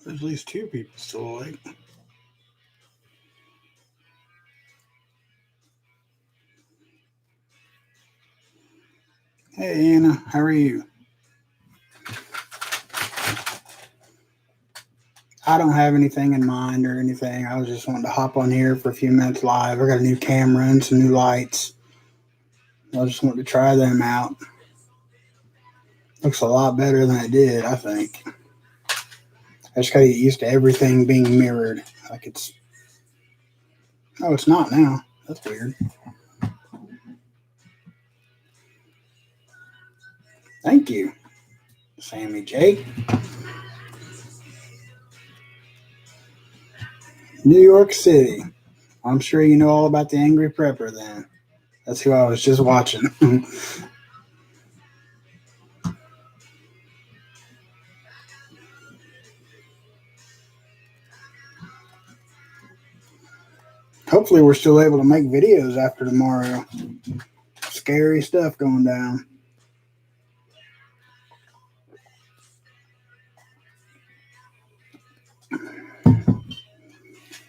There's at least two people still awake. Hey, Anna, how are you? I don't have anything in mind or anything. I was just wanting to hop on here for a few minutes live. I got a new camera and some new lights. I just wanted to try them out. Looks a lot better than it did, I think. I just got to get used to everything being mirrored. Like it's. Oh, it's not now. That's weird. Thank you, Sammy J. New York City. I'm sure you know all about the Angry Prepper then. That's who I was just watching. Hopefully, we're still able to make videos after tomorrow. Scary stuff going down.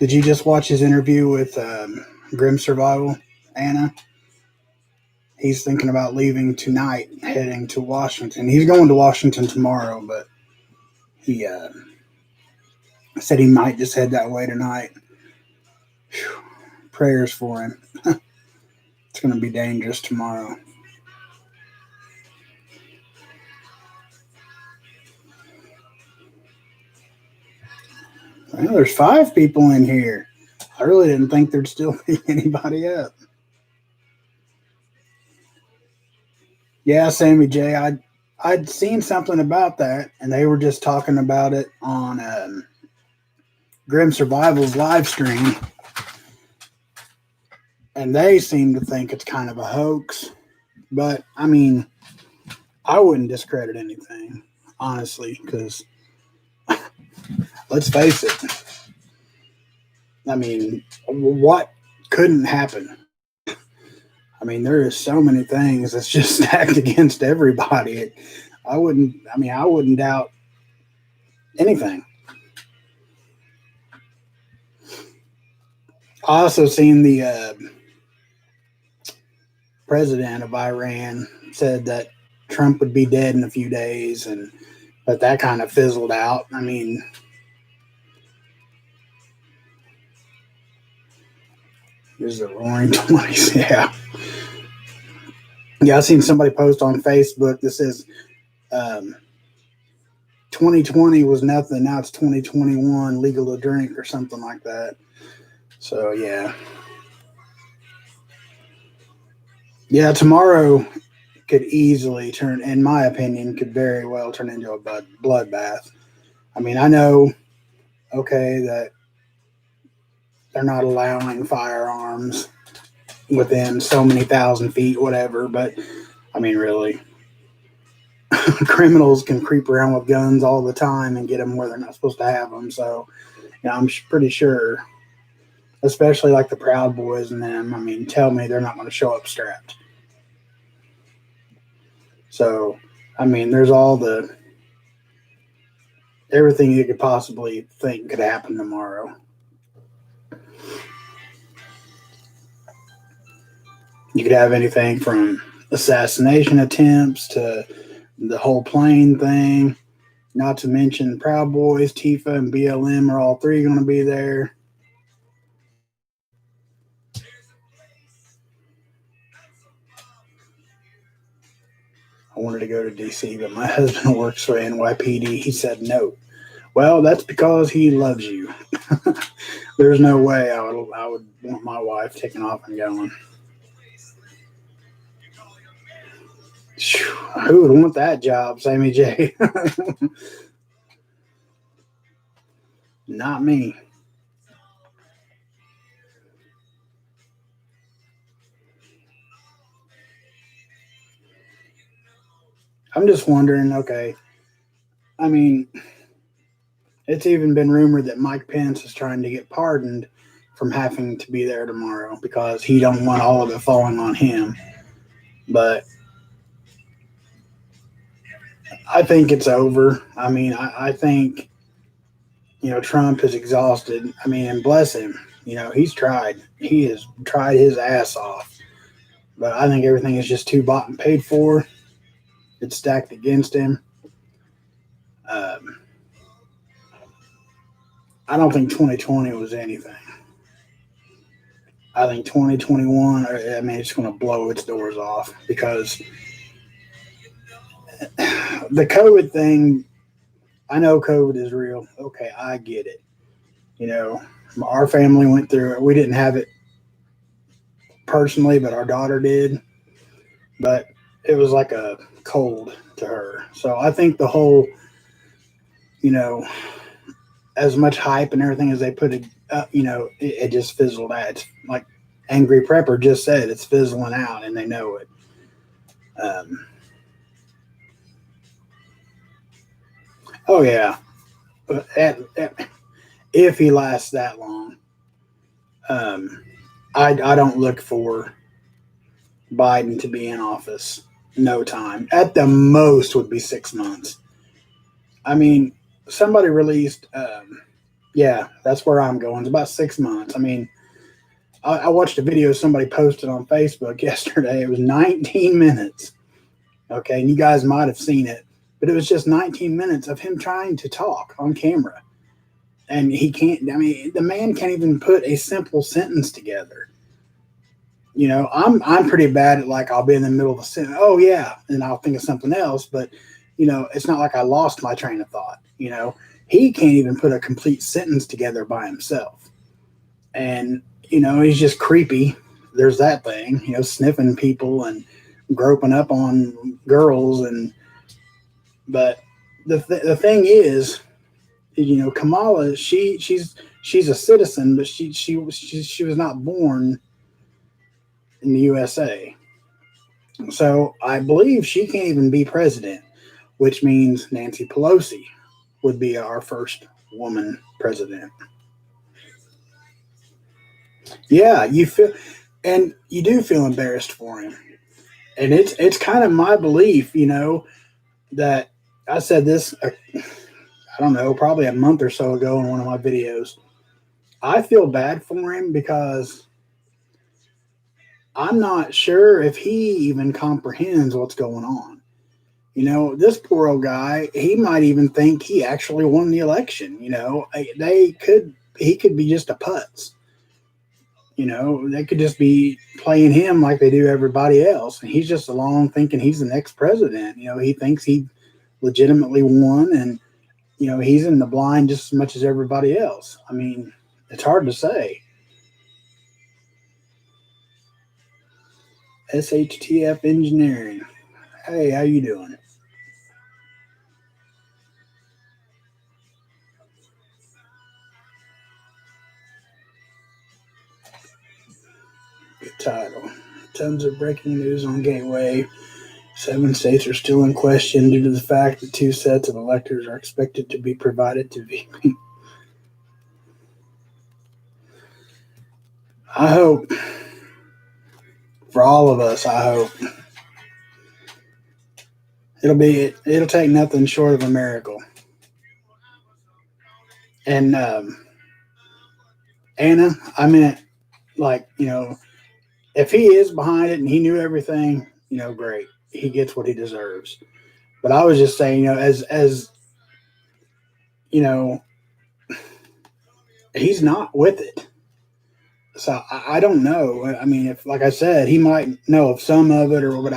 Did you just watch his interview with Grim Survival, Anna? He's thinking about leaving tonight, heading to Washington. He's going to Washington tomorrow, but he said he might just head that way tonight. Whew. Prayers for him. It's going to be dangerous tomorrow. Well, there's 5 people in here. I really didn't think there'd still be anybody up. Yeah, Sammy J. I'd seen something about that, and they were just talking about it on Grim Survival's live stream, and they seem to think it's kind of a hoax. But I mean, I wouldn't discredit anything, honestly, because let's face it. I mean, what couldn't happen? I mean, there is so many things that's just stacked against everybody. I wouldn't doubt anything. I also seen the president of Iran said that Trump would be dead in a few days, but that kind of fizzled out. I mean, this is the Roaring '20s, yeah. Yeah, I seen somebody post on Facebook that says 2020 was nothing. Now it's 2021, legal to drink or something like that. So, yeah. Yeah, tomorrow could easily turn, in my opinion, could very well turn into a bloodbath. I mean, I know, okay, that they're not allowing firearms within so many thousand feet, whatever, but I mean, really, criminals can creep around with guns all the time and get them where they're not supposed to have them. So, yeah, I'm pretty sure, especially like the Proud Boys and them, I mean, tell me they're not going to show up strapped. So, I mean, there's everything you could possibly think could happen tomorrow. You could have anything from assassination attempts to the whole plane thing. Not to mention Proud Boys, Tifa, and BLM are all 3 going to be there. I wanted to go to DC, but my husband works for NYPD. He said no. Well, that's because he loves you. There's no way I would want my wife taking off and going. Who would want that job, Sammy J? Not me. I'm just wondering, okay, I mean, it's even been rumored that Mike Pence is trying to get pardoned from having to be there tomorrow because he don't want all of it falling on him. But I think it's over. I mean, I think, Trump is exhausted. I mean, and bless him. He's tried. He has tried his ass off. But I think everything is just too bought and paid for. It's stacked against him. Um, I don't think 2020 was anything. I think 2021, I mean, it's going to blow its doors off because the COVID thing, I know COVID is real. Okay, I get it. You know, our family went through it. We didn't have it personally, but our daughter did. But it was like a cold to her. So I think the whole, you know, as much hype and everything as they put it, it just fizzled out. It's like Angry Prepper just said, it's fizzling out, and they know it. Um, oh yeah, but if he lasts that long, um, I don't look for Biden to be in office no time. At the most would be 6 months. I mean, somebody released. Yeah, that's where I'm going. It's about 6 months. I mean, I watched a video somebody posted on Facebook yesterday. It was 19 minutes. Okay, and you guys might have seen it, but it was just 19 minutes of him trying to talk on camera. And he can't, I mean, the man can't even put a simple sentence together. I'm pretty bad at, like, I'll be in the middle of a sentence. Oh yeah, and I'll think of something else, but it's not like I lost my train of thought. He can't even put a complete sentence together by himself. And he's just creepy. There's that thing, sniffing people and groping up on girls. And but the thing is, Kamala, she's a citizen, but she was not born in the USA. So I believe she can't even be president, which means Nancy Pelosi would be our first woman president. Yeah, and you do feel embarrassed for him. And it's kind of my belief, that I said this, I don't know, probably a month or so ago in one of my videos. I feel bad for him because I'm not sure if he even comprehends what's going on. This poor old guy, he might even think he actually won the election. He could be just a putz. They could just be playing him like they do everybody else. And he's just along thinking he's the next president. He thinks he legitimately won, and, he's in the blind just as much as everybody else. I mean, it's hard to say. SHTF Engineering. Hey, how you doing? Good title. Tons of breaking news on Gateway. 7 states are still in question due to the fact that 2 sets of electors are expected to be provided to VP. I hope, for all of us, I hope it'll take nothing short of a miracle. And Anna, I meant, like, if he is behind it and he knew everything, great, he gets what he deserves. But I was just saying, as he's not with it. So I don't know. I mean, if, like I said, he might know of some of it, or but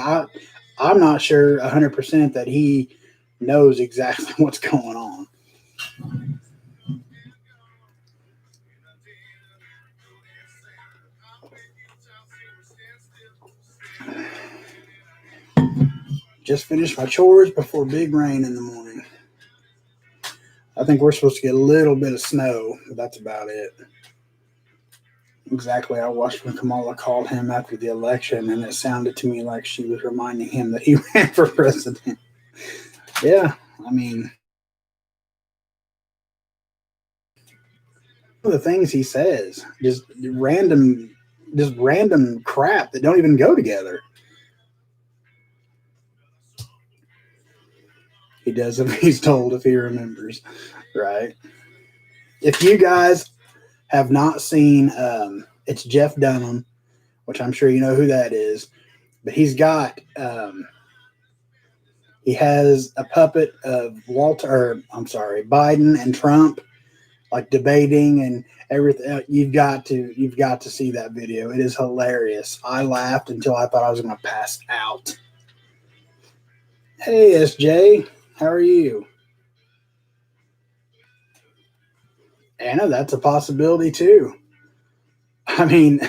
I'm not sure 100% that he knows exactly what's going on. Just finished my chores before big rain in the morning. I think we're supposed to get a little bit of snow, but that's about it. Exactly. I watched when Kamala called him after the election, and it sounded to me like she was reminding him that he ran for president. Yeah, I mean, the things he says, just random crap that don't even go together. He does if he's told, if he remembers, right? If you guys have not seen, it's Jeff Dunham, which I'm sure you know who that is, but he has a puppet of Biden and Trump, like debating and everything. You've got to see that video. It is hilarious. I laughed until I thought I was going to pass out. Hey, SJ, how are you? Anna, that's a possibility too. I mean,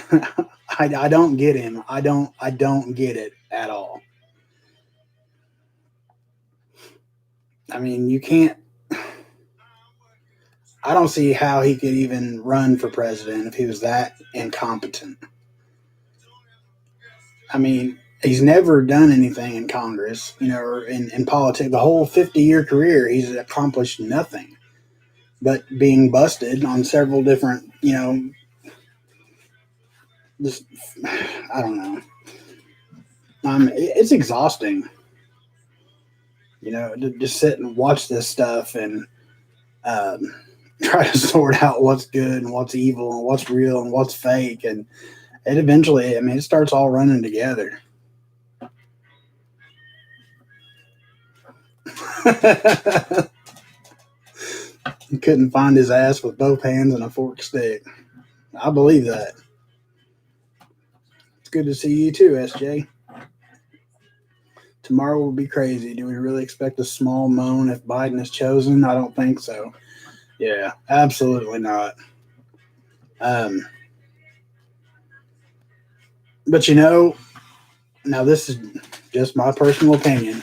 I don't get him. I don't get it at all. I mean, you can't. I don't see how he could even run for president if he was that incompetent. I mean, he's never done anything in Congress, or in politics. The whole 50-year career, he's accomplished nothing but being busted on several different, just, I don't know. It's exhausting, to just sit and watch this stuff and um, try to sort out what's good and what's evil and what's real and what's fake. And it eventually, I mean, it starts all running together. He couldn't find his ass with both hands and a forked stick. I believe that. It's good to see you too, SJ. Tomorrow will be crazy. Do we really expect a small moan if Biden is chosen? I don't think so. Yeah, absolutely not. But now this is just my personal opinion.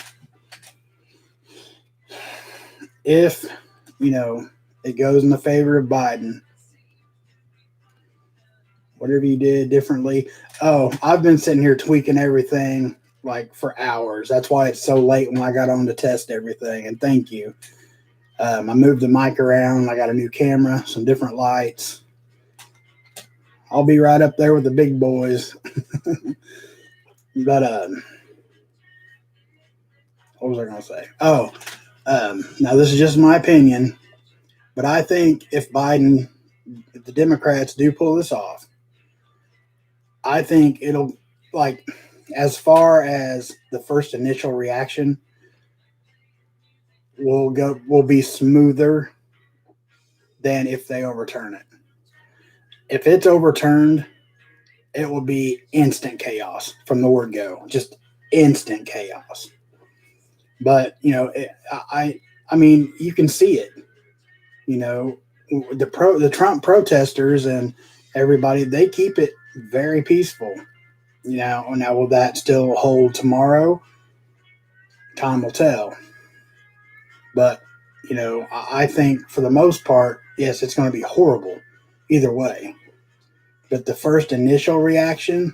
If, it goes in the favor of Biden, whatever you did differently. Oh, I've been sitting here tweaking everything like for hours. That's why it's so late when I got on to test everything. And thank you. I moved the mic around. I got a new camera, some different lights. I'll be right up there with the big boys. But what was I going to say? Oh, now this is just my opinion, but I think if the Democrats do pull this off, I think it'll, like, as far as the first initial reaction will be smoother than if they overturn it. If it's overturned, it will be instant chaos from the word go, just instant chaos. But I mean, you can see it. The Trump protesters and everybody, they keep it very peaceful. Now will that still hold tomorrow? Time will tell. But I think for the most part, yes, it's going to be horrible either way. But the first initial reaction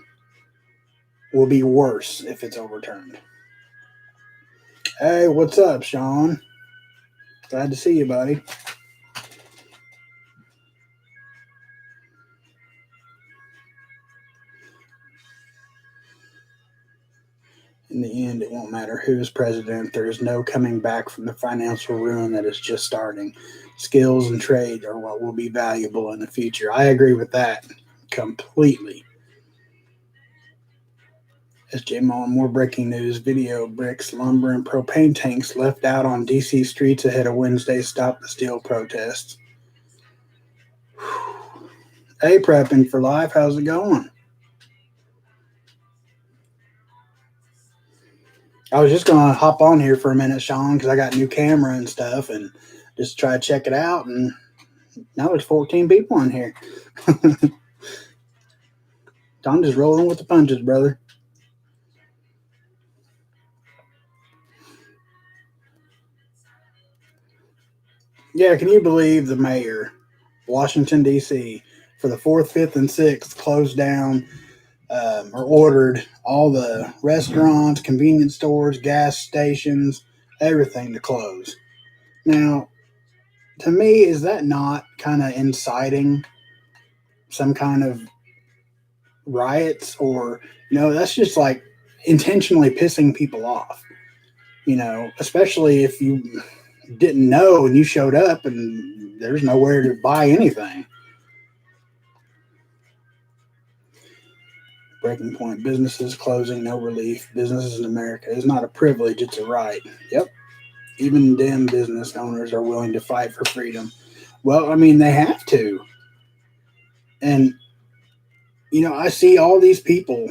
will be worse if it's overturned. Hey, what's up, Sean? Glad to see you, buddy. In the end, it won't matter who's president. There is no coming back from the financial ruin that is just starting. Skills and trade are what will be valuable in the future. I agree with that completely. SJ Mullen, more breaking news. Video bricks, lumber, and propane tanks left out on D.C. streets ahead of Wednesday's Stop the Steal protests. Hey, Prepping for Life, how's it going? I was just going to hop on here for a minute, Sean, because I got a new camera and stuff, and just try to check it out. And now there's 14 people in here. I'm just rolling with the punches, brother. Yeah, can you believe the mayor, Washington, D.C., for the 4th, 5th, and 6th closed down or ordered all the restaurants, convenience stores, gas stations, everything to close. Now, to me, is that not kind of inciting some kind of riots, or that's just like intentionally pissing people off, especially if you didn't know and you showed up and there's nowhere to buy anything. Breaking point: businesses closing, no relief. Businesses in America is not a privilege, it's a right. Yep. Even dim business owners are willing to fight for freedom. Well, I mean, they have to. And, I see all these people,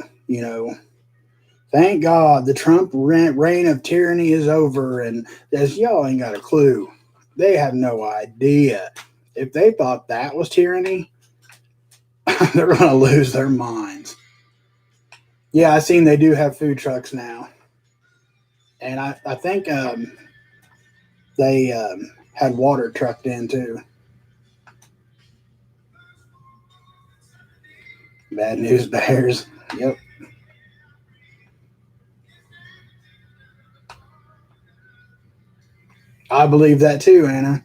thank God the Trump reign of tyranny is over. And as y'all ain't got a clue. They have no idea. If they thought that was tyranny, they're going to lose their minds. Yeah, I seen they do have food trucks now. And I think they had water trucked in too. Bad news bears. Yep. I believe that too, Anna.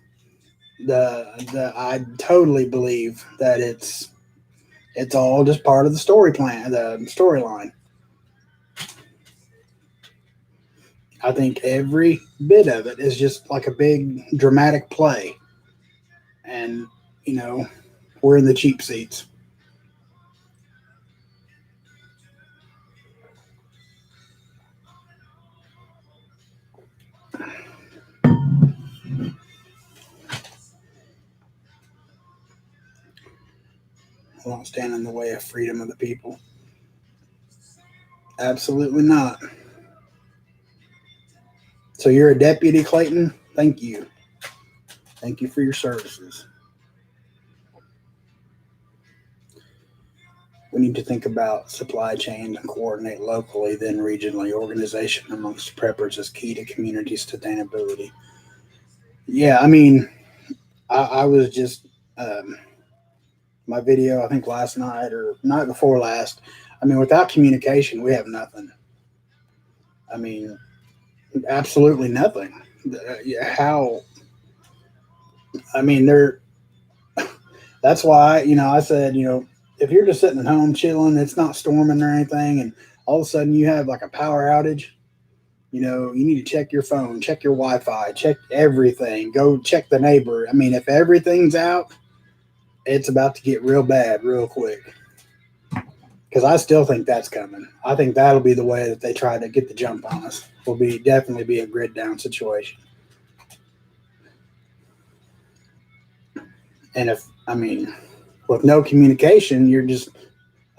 I totally believe that it's all just part of the the storyline. I think every bit of it is just like a big dramatic play, and you know we're in the cheap seats. I won't stand in the way of freedom of the people. Absolutely not. So you're a deputy, Clayton. Thank you. Thank you for your services. We need to think about supply chains and coordinate locally, then regionally. Organization amongst preppers is key to community sustainability. Yeah, I mean, I was just my video, I think last night or night before last. I mean, without communication, we have nothing. I mean, absolutely nothing. How? I mean, there. That's why I said if you're just sitting at home chilling, it's not storming or anything, and all of a sudden you have like a power outage. You need to check your phone, check your Wi-Fi, check everything. Go check the neighbor. I mean, if everything's out, it's about to get real bad real quick. Because I still think that's coming. I think that'll be the way that they try to get the jump on us. Will be definitely be a grid down situation. And if I mean, with no communication, you're just,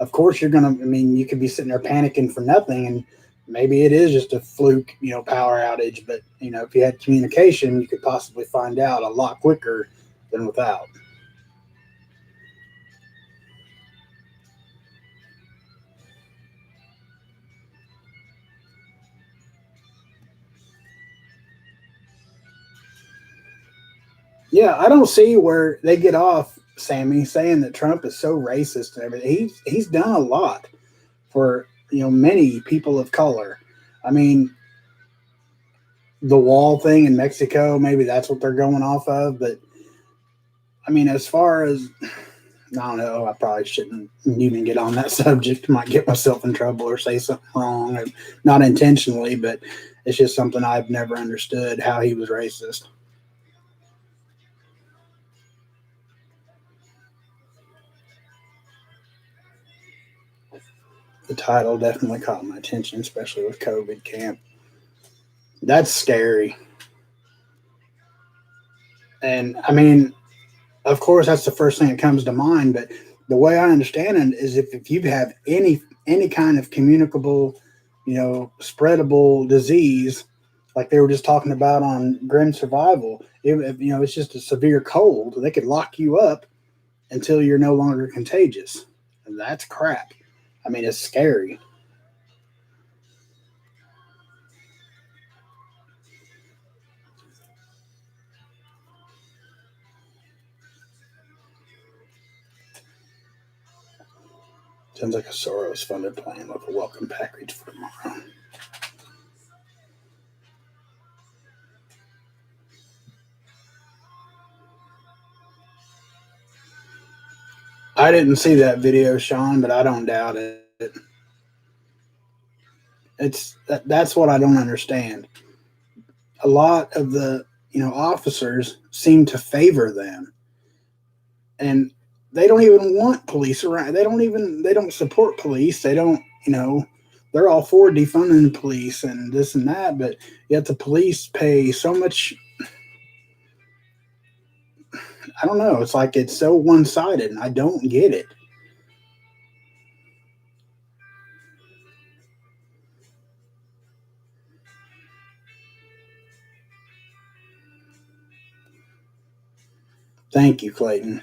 of course, you're gonna. I mean, you could be sitting there panicking for nothing, and maybe it is just a fluke, power outage. But if you had communication, you could possibly find out a lot quicker than without. Yeah, I don't see where they get off, Sammy, saying that Trump is so racist and everything. He's done a lot for many people of color. I mean, the wall thing in Mexico, maybe that's what they're going off of. But I mean, as far as I don't know, I probably shouldn't even get on that subject. Might get myself in trouble or say something wrong, not intentionally, but it's just something I've never understood how he was racist. The title definitely caught my attention, especially with COVID camp. That's scary. And I mean, of course, that's the first thing that comes to mind. But the way I understand it is, if you have any kind of communicable, spreadable disease, like they were just talking about on Grim Survival, it's just a severe cold. They could lock you up until you're no longer contagious. And that's crap. I mean, it's scary. Sounds like a Soros funded plan with a welcome package for tomorrow. I didn't see that video, Sean, but I don't doubt it. That's what I don't understand. A lot of the officers seem to favor them, and they don't even want police around. They don't support police. They don't they're all for defunding police and this and that, but yet the police pay so much. I don't know. It's like it's so one sided, and I don't get it. Thank you, Clayton.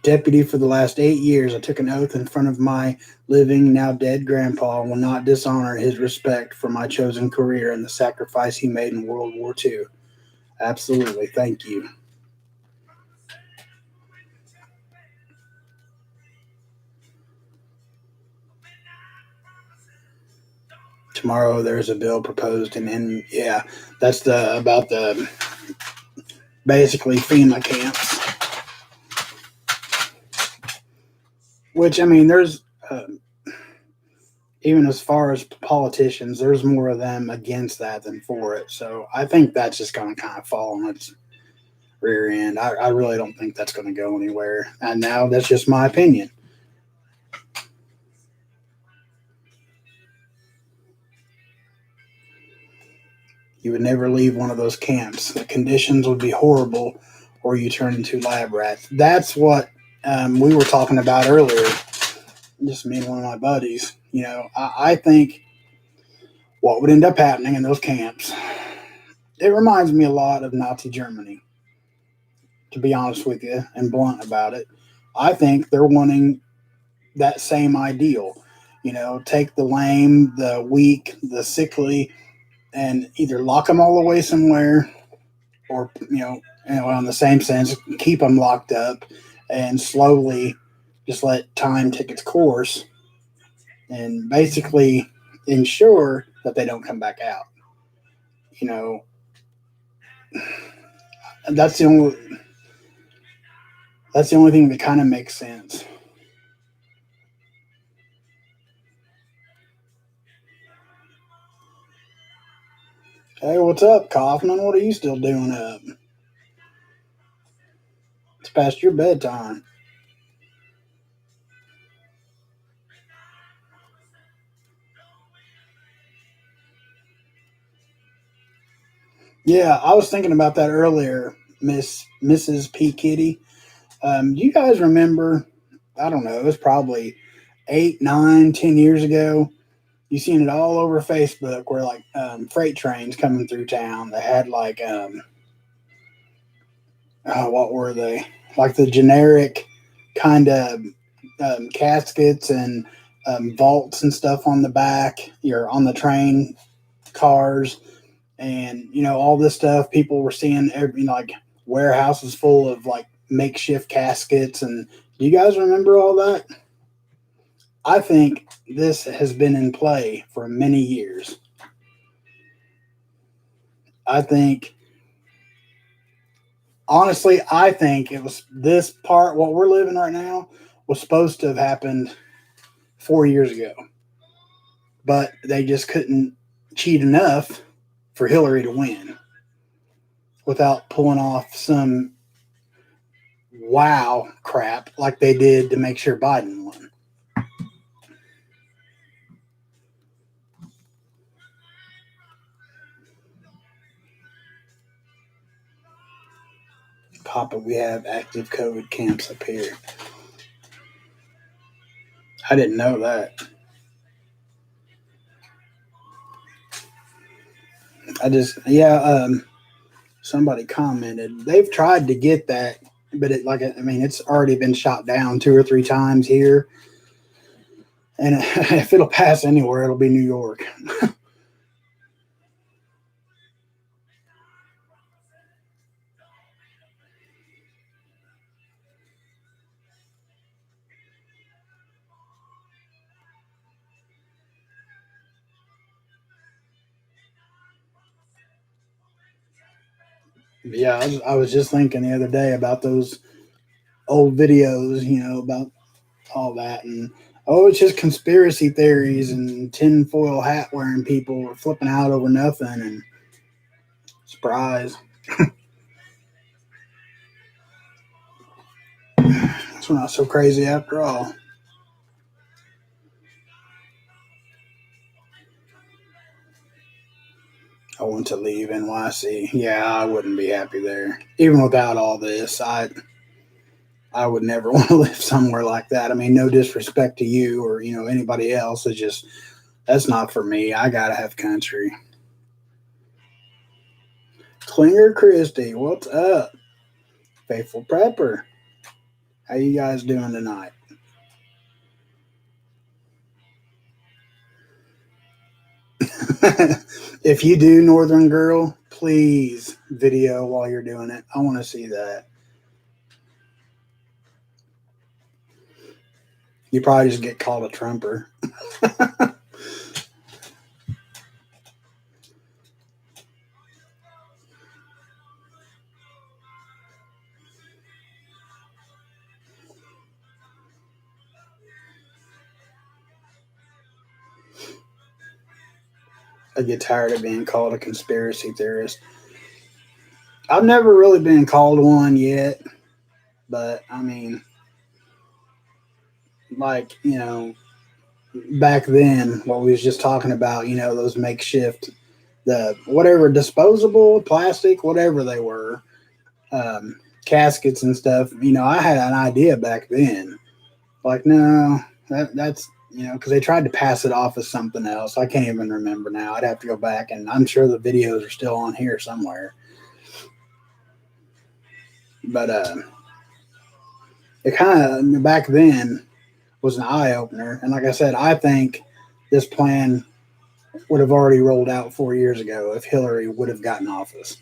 Deputy for the last 8 years, I took an oath in front of my living, now dead grandpa will not dishonor his respect for my chosen career and the sacrifice he made in World War II. Absolutely. Thank you. Tomorrow there's a bill proposed, and yeah, that's the about the basically FEMA camps, which I mean, there's even as far as politicians, there's more of them against that than for it. So I think that's just going to kind of fall on its rear end. I really don't think that's going to go anywhere. And now that's just my opinion. You would never leave one of those camps. The conditions would be horrible, or you turn into lab rats. That's what we were talking about earlier. Just me and one of my buddies. I think what would end up happening in those camps, it reminds me a lot of Nazi Germany, to be honest with you and blunt about it. I think they're wanting that same ideal. Take the lame, the weak, the sickly, and either lock them all away somewhere, or in the same sense, keep them locked up and slowly just let time take its course and basically ensure that they don't come back out. You know, that's the only thing that kind of makes sense. Hey, what's up, Kaufman? What are you still doing up? It's past your bedtime. Yeah, I was thinking about that earlier, Mrs. P. Kitty. Do you guys remember? I don't know. It was probably 8, 9, 10 years ago. You seen it all over Facebook where like freight trains coming through town. They had like what were they? Like the generic kind of caskets and vaults and stuff on the back. You're on the train cars, and all this stuff. People were seeing like warehouses full of like makeshift caskets. And do you guys remember all that? I think this has been in play for many years. I think, honestly, I think it was this part, what we're living right now, was supposed to have happened 4 years ago. But they just couldn't cheat enough for Hillary to win without pulling off some wow crap like they did to make sure Biden won. Papa, we have active COVID camps up here. I didn't know that. Yeah, somebody commented. They've tried to get that, but it's already been shot down 2 or 3 times here. And if it'll pass anywhere, it'll be New York. Yeah, I was just thinking the other day about those old videos, about all that, and oh, it's just conspiracy theories and tinfoil hat wearing people are flipping out over nothing, and surprise. It's not so crazy after all. I want to leave NYC. Yeah, I wouldn't be happy there. Even without all this, I would never want to live somewhere like that. I mean, no disrespect to you or, anybody else. It's just that's not for me. I gotta have country. Klinger Christie, what's up? Faithful Prepper. How you guys doing tonight? If you do Northern Girl, please video while you're doing it. I want to see that. You probably just get called a trumper. I get tired of being called a conspiracy theorist. I've never really been called one yet, but I mean, like, back then, what we was just talking about, those makeshift, the whatever, disposable, plastic, whatever they were, caskets and stuff, I had an idea back then. Like, no, that's, because they tried to pass it off as something else. I can't even remember now. I'd have to go back, and I'm sure the videos are still on here somewhere. But it kind of, back then, was an eye opener. And like I said, I think this plan would have already rolled out 4 years ago if Hillary would have gotten office.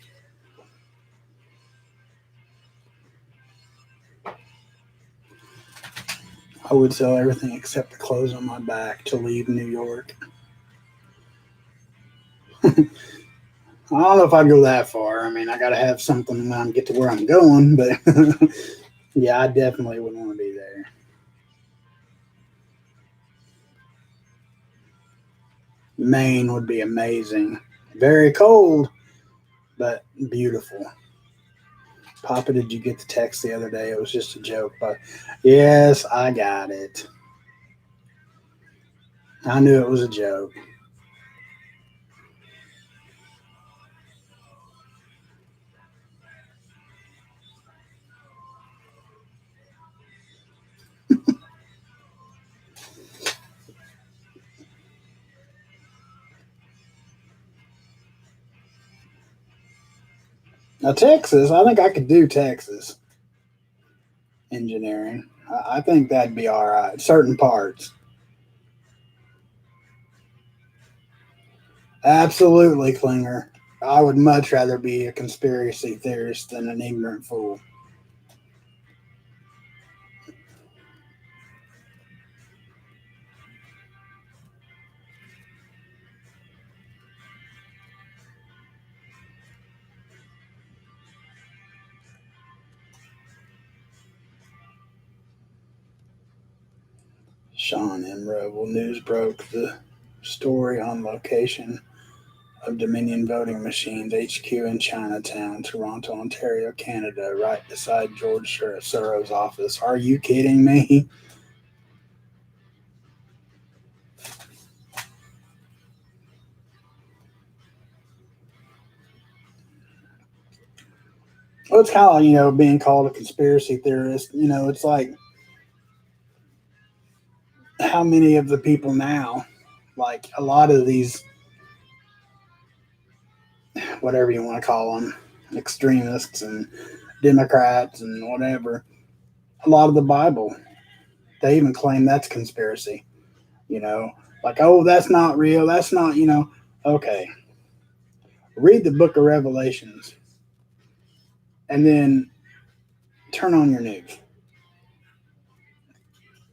I would sell everything except the clothes on my back to leave New York. I don't know if I'd go that far. I mean, I got to have something when I get to where I'm going, but yeah, I definitely wouldn't want to be there. Maine would be amazing. Very cold, but beautiful. Papa, did you get the text the other day? It was just a joke, but yes, I got it. I knew it was a joke. Now, Texas, I think I could do Texas engineering. I think that'd be all right. Certain parts. Absolutely, Klinger. I would much rather be a conspiracy theorist than an ignorant fool. Sean M. Rebel. News broke the story on location of Dominion Voting Machines HQ in Chinatown, Toronto, Ontario, Canada, right beside George Soros' office. Are you kidding me? Well, it's kind of like, being called a conspiracy theorist. It's like how many of the people now, like a lot of these, whatever you want to call them, extremists and Democrats and whatever, a lot of the Bible, they even claim that's conspiracy. You know, like, oh, that's not real. That's not, okay. Read the book of Revelations and then turn on your news.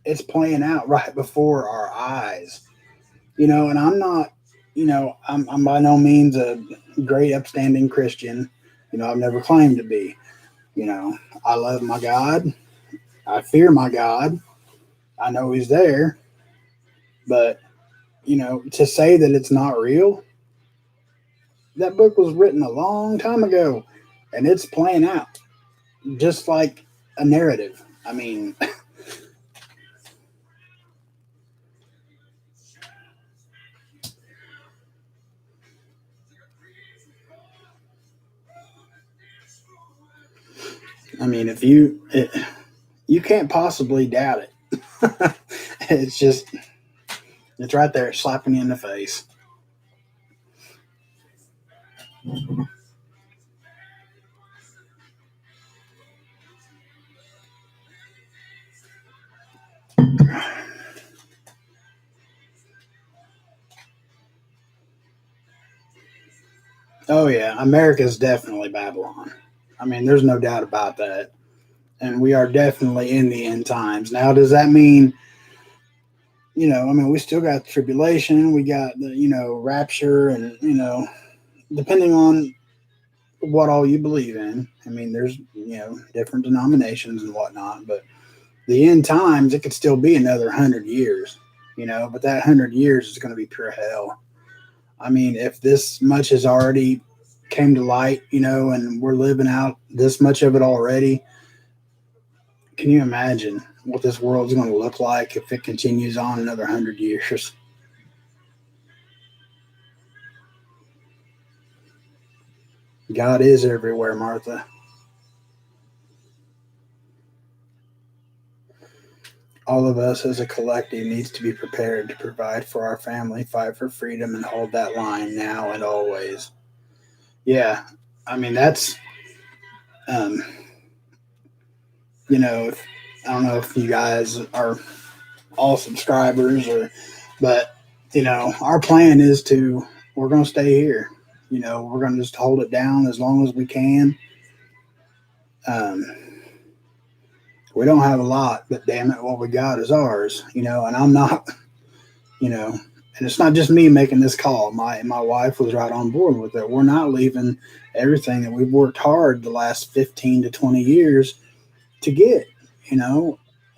It's playing out right before our eyes, and I'm not, I'm by no means a great upstanding Christian. I've never claimed to be. I love my God. I fear my God. I know He's there, but to say that it's not real, that book was written a long time ago, and it's playing out just like a narrative. I mean, if you can't possibly doubt it. It's right there, slapping you in the face. Oh yeah, America's definitely Babylon. There's no doubt about that. And we are definitely in the end times. Now, does that mean, we still got tribulation, we got the, rapture, and, depending on what all you believe in. There's, different denominations and whatnot, but the end times, it could still be another 100 years, but that 100 years is going to be pure hell. If this much has already came to light, and we're living out this much of it already, can you imagine what this world's going to look like if it continues on another 100 years? God is everywhere, Martha. All of us as a collective needs to be prepared to provide for our family, fight for freedom, and hold that line now and always. Yeah, that's, um, if, I don't know if you guys are all subscribers but, our plan is we're going to stay here. We're going to just hold it down as long as we can. Um, we don't have a lot, but damn it, what we got is ours, and I'm not, and it's not just me making this call. My wife was right on board with it. We're not leaving everything that we've worked hard the last 15 to 20 years to get,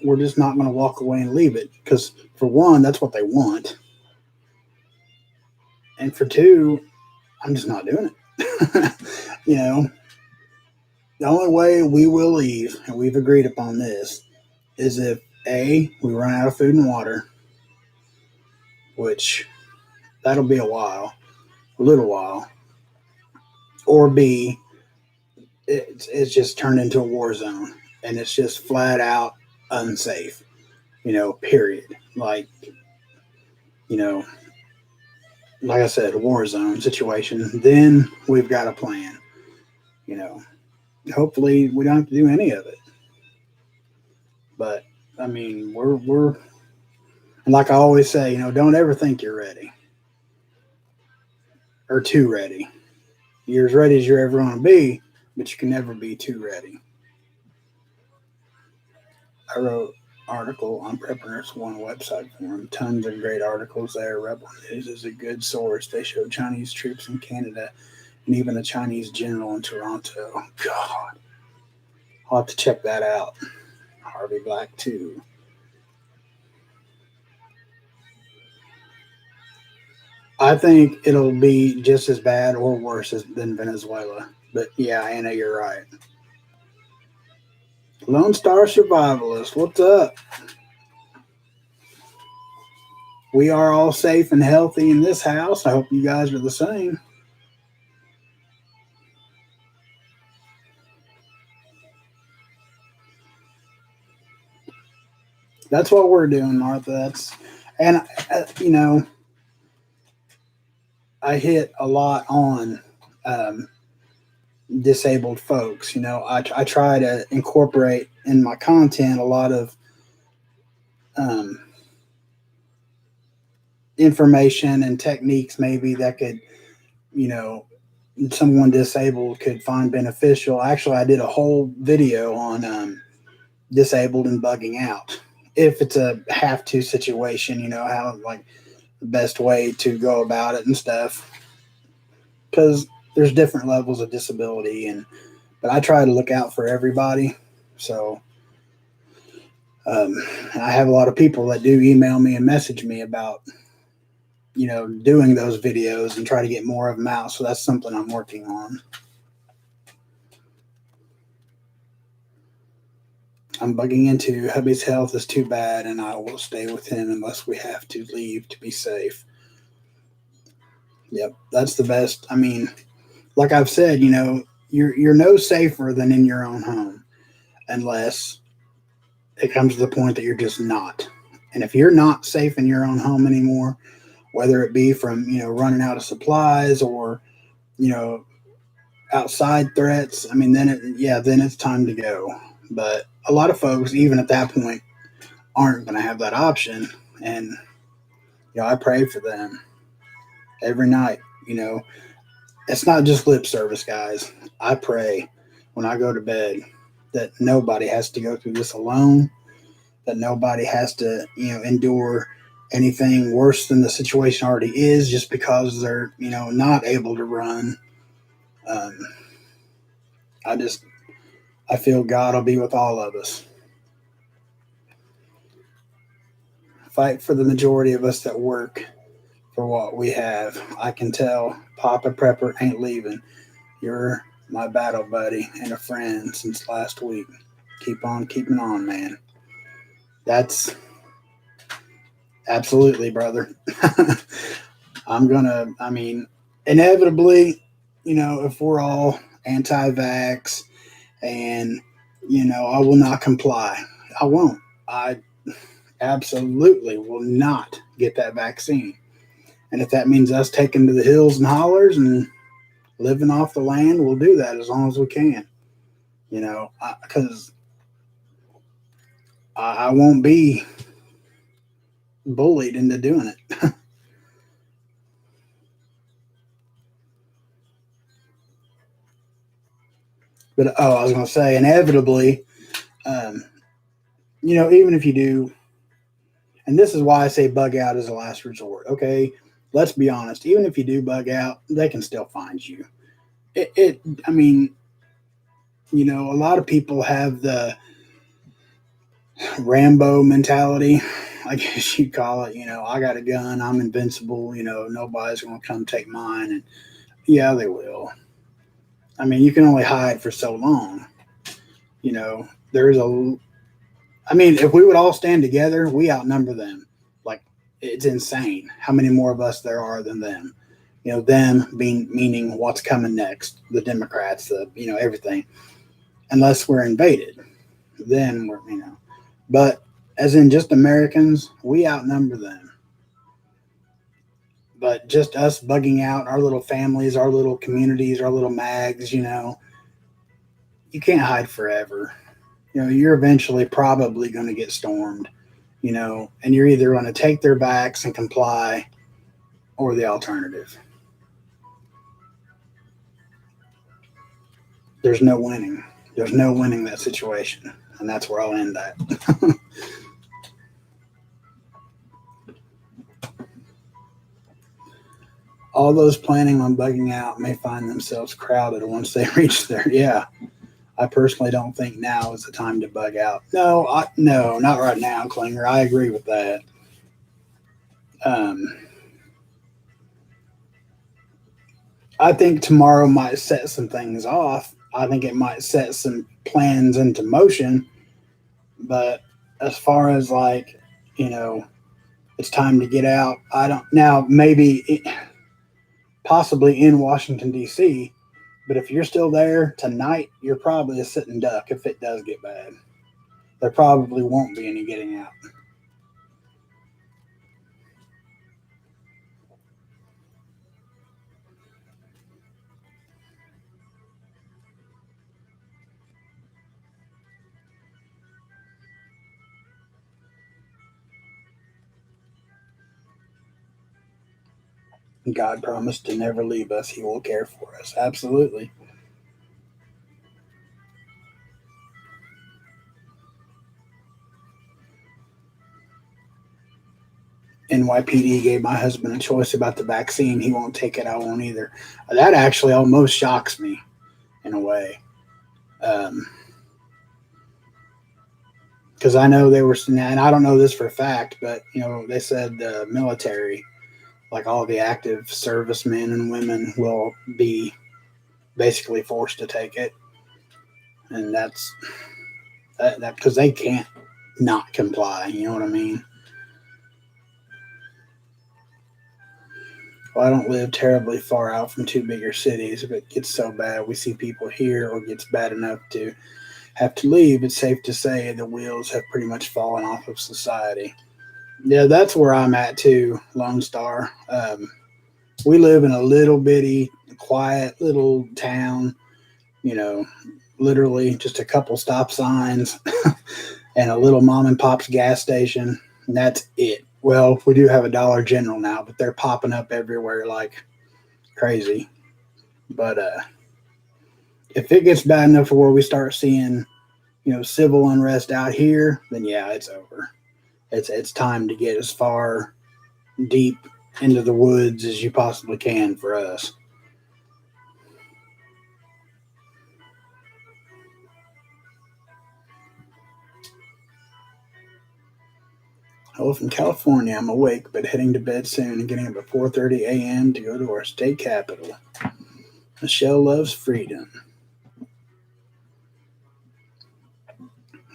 we're just not going to walk away and leave it because for one, that's what they want. And for two, I'm just not doing it. The only way we will leave, and we've agreed upon this, is if A, we run out of food and water, which that'll be a little while, or B, it's just turned into a war zone and it's just flat out unsafe, period. You know, like I said, a war zone situation. Then we've got a plan, you know. Hopefully we don't have to do any of it. But we're and like I always say, don't ever think you're ready or too ready. You're as ready as you're ever going to be, but you can never be too ready. I wrote article on Preppers One website forum. Tons of great articles there. Rebel News is a good source. They show Chinese troops in Canada and even a Chinese general in Toronto. God, I'll have to check that out. Harvey Black too. I think it'll be just as bad or worse than Venezuela. But yeah, Anna, you're right. Lone Star Survivalist, what's up? We are all safe and healthy in this house. I hope you guys are the same. That's what we're doing, Martha. And I hit a lot on disabled folks. I try to incorporate in my content a lot of um, information and techniques maybe that could, someone disabled could find beneficial. Actually, I did a whole video on disabled and bugging out. If it's a have to situation, how like the best way to go about it and stuff. Because there's different levels of disability, but I try to look out for everybody. So And I have a lot of people that do email me and message me about, doing those videos and try to get more of them out. So that's something I'm working on. I'm bugging into hubby's health is too bad, and I will stay with him unless we have to leave to be safe. Yep, that's the best. I mean, like I've said, you're no safer than in your own home unless it comes to the point that you're just not. And if you're not safe in your own home anymore, whether it be from running out of supplies or you know outside threats, I mean, then it's time to go. But a lot of folks, even at that point, aren't going to have that option, and I pray for them every night. It's not just lip service, guys. I pray when I go to bed that nobody has to go through this alone, that nobody has to, endure anything worse than the situation already is just because they're, not able to run. Um, I feel God will be with all of us. Fight for the majority of us that work for what we have. I can tell Papa Prepper ain't leaving. You're my battle buddy and a friend since last week. Keep on keeping on, man. That's absolutely, brother. I mean, inevitably, if we're all anti vax and, I will not comply. I won't. I absolutely will not get that vaccine. And if that means us taking to the hills and hollers and living off the land, we'll do that as long as we can. Because I won't be bullied into doing it. But I was going to say, inevitably, um, even if you do, and this is why I say bug out is a last resort. Okay, let's be honest. Even if you do bug out, they can still find you. I mean, a lot of people have the Rambo mentality, I guess you'd call it. I got a gun, I'm invincible. Nobody's going to come take mine. And yeah, they will. I mean, you can only hide for so long. There's I mean, if we would all stand together, we outnumber them. Like, it's insane how many more of us there are than them. Them being meaning what's coming next, the Democrats, everything. Unless we're invaded, then we're. But as in just Americans, we outnumber them. But just us bugging out our little families, our little communities, our little mags, you can't hide forever. You're eventually probably going to get stormed, and you're either going to take their backs and comply or the alternative. There's no winning. There's no winning that situation. And that's where I'll end that. All those planning on bugging out may find themselves crowded once they reach there. Yeah. I personally don't think now is the time to bug out. No, not right now, Klinger. I agree with that. Um, I think tomorrow might set some things off. I think it might set some plans into motion. But as far as like, you know, it's time to get out, I don't now possibly in Washington D.C. But if you're still there tonight, you're probably a sitting duck if it does get bad. There probably won't be any getting out. God promised to never leave us. He will care for us. Absolutely. NYPD gave my husband a choice about the vaccine. He won't take it. I won't either. That actually almost shocks me in a way. Um, because I know they were, and I don't know this for a fact, but they said the military, like all the active servicemen and women, will be basically forced to take it, and that's that because they can't not comply. You know what I mean? Well, I don't live terribly far out from two bigger cities. If it gets so bad we see people here, or gets bad enough to have to leave, it's safe to say the wheels have pretty much fallen off of society. Yeah, that's where I'm at too, Lone Star. We live in a little bitty, quiet little town, you know, literally just a couple stop signs and a little mom and pop's gas station. And that's it. Well, we do have a Dollar General now, but they're popping up everywhere like crazy. But if it gets bad enough for where we start seeing, civil unrest out here, then yeah, it's over. It's time to get as far deep into the woods as you possibly can for us. Hello from California. I'm awake, but heading to bed soon and getting up at 4:30 a.m. to go to our state capital. Michelle loves freedom.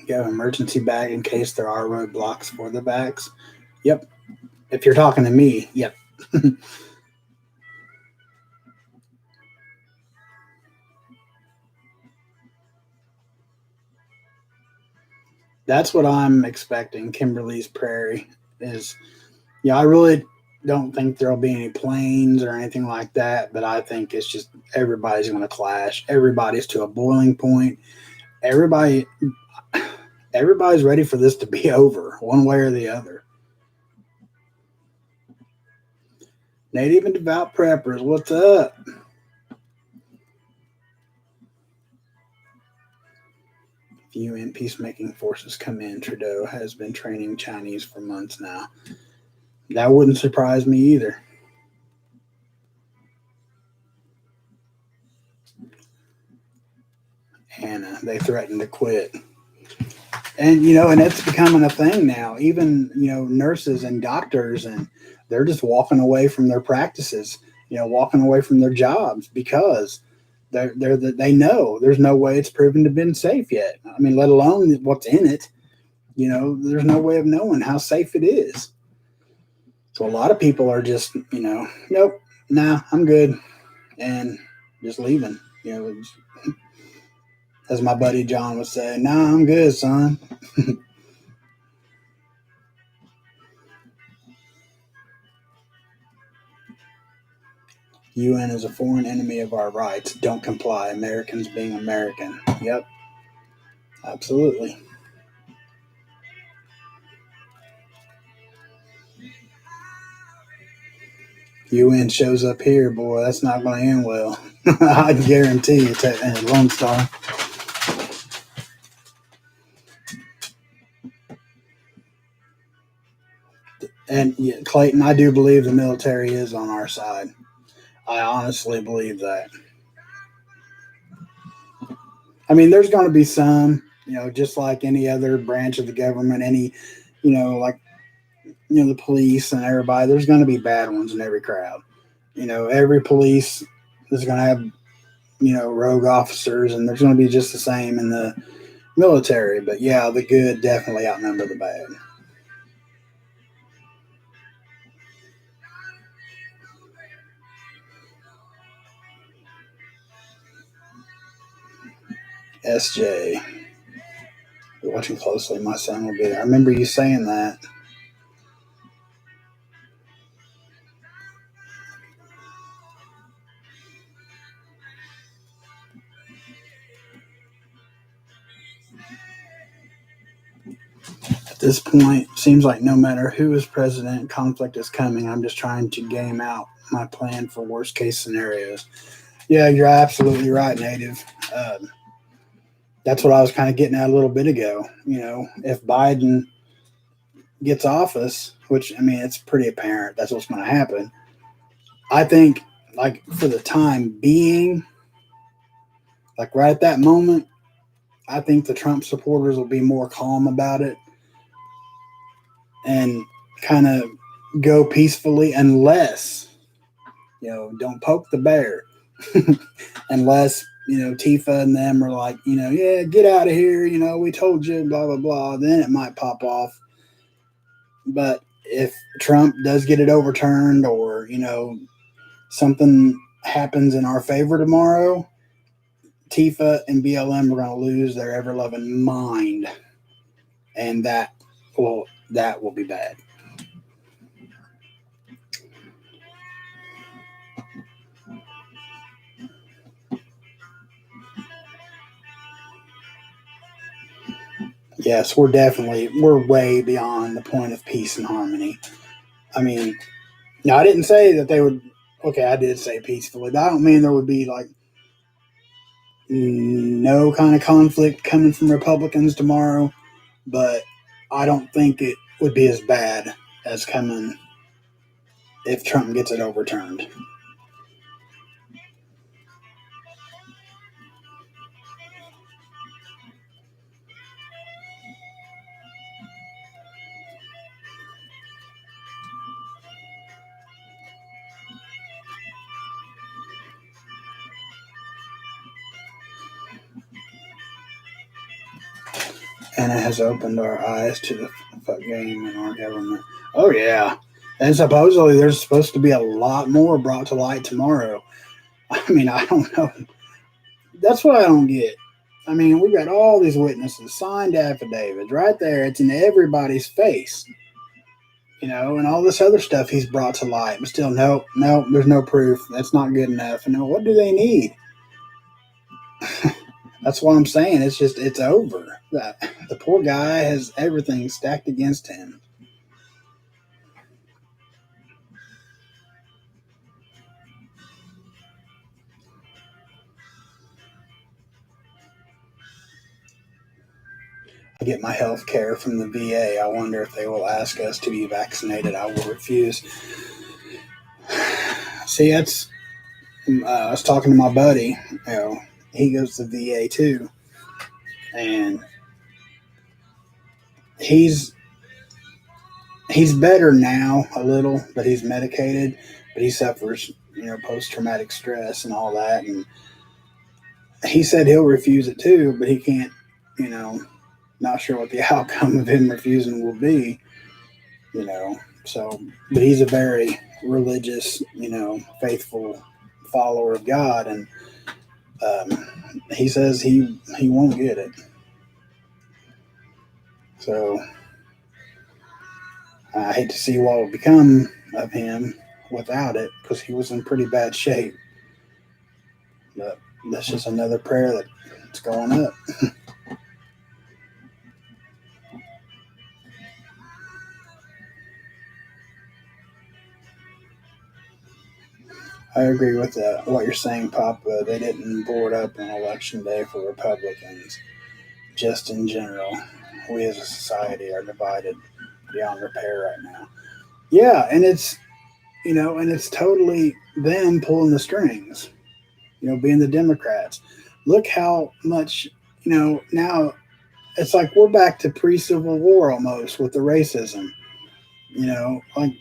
You have an emergency bag in case there are roadblocks for the bags. Yep. If you're talking to me, yep. That's what I'm expecting. Kimberly's Prairie is, I really don't think there'll be any planes or anything like that, but I think it's just everybody's going to clash. Everybody's to a boiling point. Everybody, everybody's ready for this to be over, one way or the other. Native and devout preppers, what's up? UN peacemaking forces come in. Trudeau has been training Chinese for months now. That wouldn't surprise me either. And they threatened to quit. And and it's becoming a thing now. Even nurses and doctors, and they're just walking away from their practices. Walking away from their jobs because they know there's no way it's proven to have been safe yet. I mean, let alone what's in it. There's no way of knowing how safe it is. So a lot of people are just, nope, nah, I'm good, and just leaving. As my buddy John would say, nah, I'm good, son. UN is a foreign enemy of our rights. Don't comply. Americans being American. Yep, absolutely. UN shows up here, boy, that's not going to end well. I guarantee you, Lone Star. And yeah, Clayton, I do believe the military is on our side. I honestly believe that. I mean, there's going to be some, just like any other branch of the government, any, like, the police and everybody, there's going to be bad ones in every crowd. Every police is going to have, rogue officers, and there's going to be just the same in the military. But yeah, the good definitely outnumber the bad. SJ, you're watching closely. My son will be there. I remember you saying that. At this point, seems like no matter who is president, conflict is coming. I'm just trying to game out my plan for worst case scenarios. Yeah, you're absolutely right, Native. That's what I was kind of getting at a little bit ago. If Biden gets office, which I mean, it's pretty apparent that's what's going to happen. I think, like, for the time being, like right at that moment, I think the Trump supporters will be more calm about it and kind of go peacefully, unless, don't poke the bear. Unless, Tifa and them are like, yeah, get out of here, we told you, blah, blah, blah. Then it might pop off. But if Trump does get it overturned, or, something happens in our favor tomorrow, Tifa and BLM are going to lose their ever loving mind. And that will be bad. Yes, we're way beyond the point of peace and harmony. I mean, now I didn't say that they would. Okay, I did say peacefully, but I don't mean there would be like no kind of conflict coming from Republicans tomorrow. But I don't think it would be as bad as coming if Trump gets it overturned. And it has opened our eyes to the fuck game in our government. Oh, yeah. And supposedly there's supposed to be a lot more brought to light tomorrow. I mean, I don't know. That's what I don't get. I mean, we've got all these witnesses, signed affidavits right there. It's in everybody's face, and all this other stuff he's brought to light. But still, no, there's no proof. That's not good enough. And what do they need? That's what I'm saying. It's over. The poor guy has everything stacked against him. I get my health care from the VA. I wonder if they will ask us to be vaccinated. I will refuse. See, I was talking to my buddy. He goes to the VA too, and he's better now a little, but he's medicated. But he suffers, post traumatic stress and all that. And he said he'll refuse it too, but he can't. Not sure what the outcome of him refusing will be. So, but he's a very religious, faithful follower of God, and he says he won't get it. So I hate to see what will become of him without it, because he was in pretty bad shape. But that's just another prayer that's going up. I agree with what you're saying, Papa. They didn't board up on election day for Republicans. Just in general, we as a society are divided beyond repair right now. Yeah, and it's totally them pulling the strings. Being the Democrats. Look how much now it's like we're back to pre-Civil War almost with the racism. Like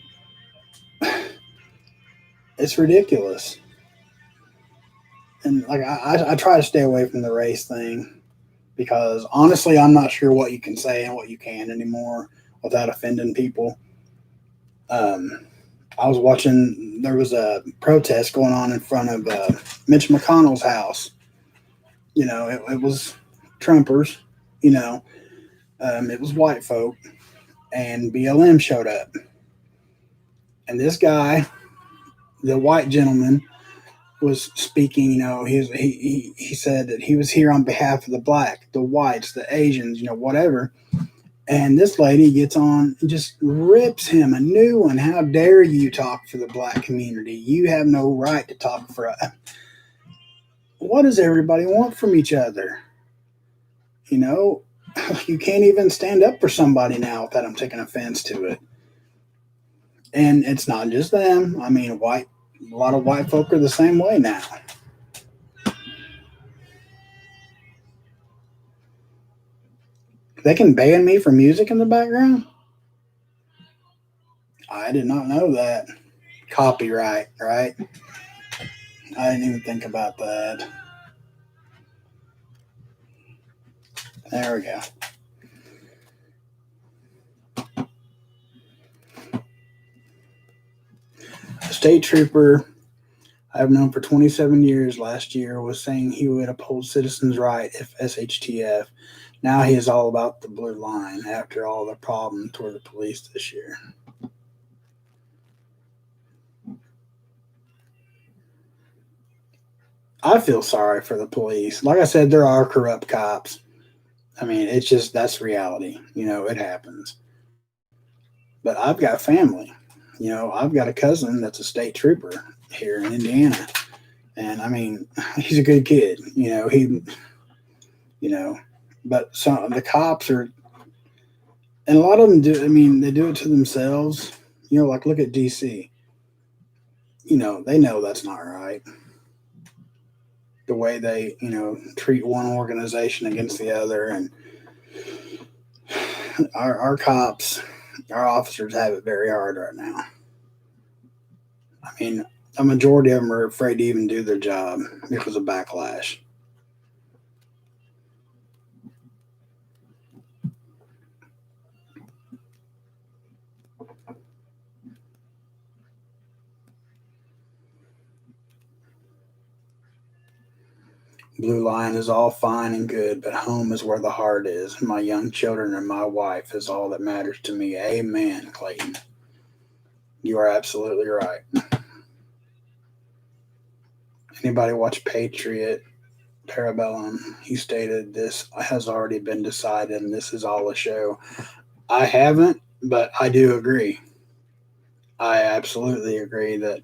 it's ridiculous. And like I try to stay away from the race thing, because honestly, I'm not sure what you can say and what you can anymore without offending people. I was watching, there was a protest going on in front of Mitch McConnell's house. It was Trumpers, it was white folk, and BLM showed up. And this guy, the white gentleman, was speaking. He said that he was here on behalf of the black, the whites, the Asians, whatever. And this lady gets on and just rips him a new one. How dare you talk for the black community? You have no right to talk for us. What does everybody want from each other? You can't even stand up for somebody now without them taking offense to it. And it's not just them. I mean, a lot of white folk are the same way now. They can ban me for music in the background? I did not know that. Copyright, right? I didn't even think about that. There we go. A state trooper I've known for 27 years last year was saying he would uphold citizens' right if SHTF. Now he is all about the blue line after all the problems toward the police this year. I feel sorry for the police. Like I said, there are corrupt cops. I mean, it's just that's reality. It happens. But I've got family. I've got a cousin that's a state trooper here in Indiana. And I mean, he's a good kid. You know, but some the cops are, and a lot of them do. I mean, they do it to themselves. Like look at DC. They know that's not right. The way they, treat one organization against the other, and our cops, our officers have it very hard right now. I mean, a majority of them are afraid to even do their job because of backlash. Blue line is all fine and good, but home is where the heart is. My young children and my wife is all that matters to me. Amen, Clayton. You are absolutely right. Anybody watch Patriot Parabellum? He stated this has already been decided and this is all a show. I haven't, but I do agree. I absolutely agree that,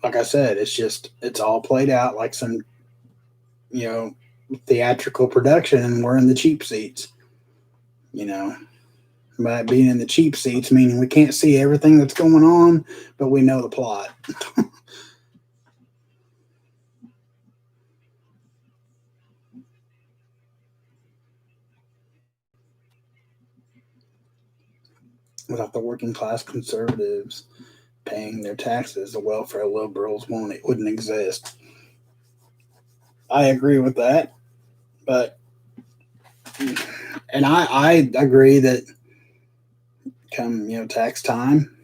like I said, it's all played out like some, you know, theatrical production, and we're in the cheap seats, you know. By being in the cheap seats, meaning we can't see everything that's going on, but we know the plot. Without the working class conservatives paying their taxes, the welfare liberals wouldn't exist. I agree with that, but and I agree that come tax time,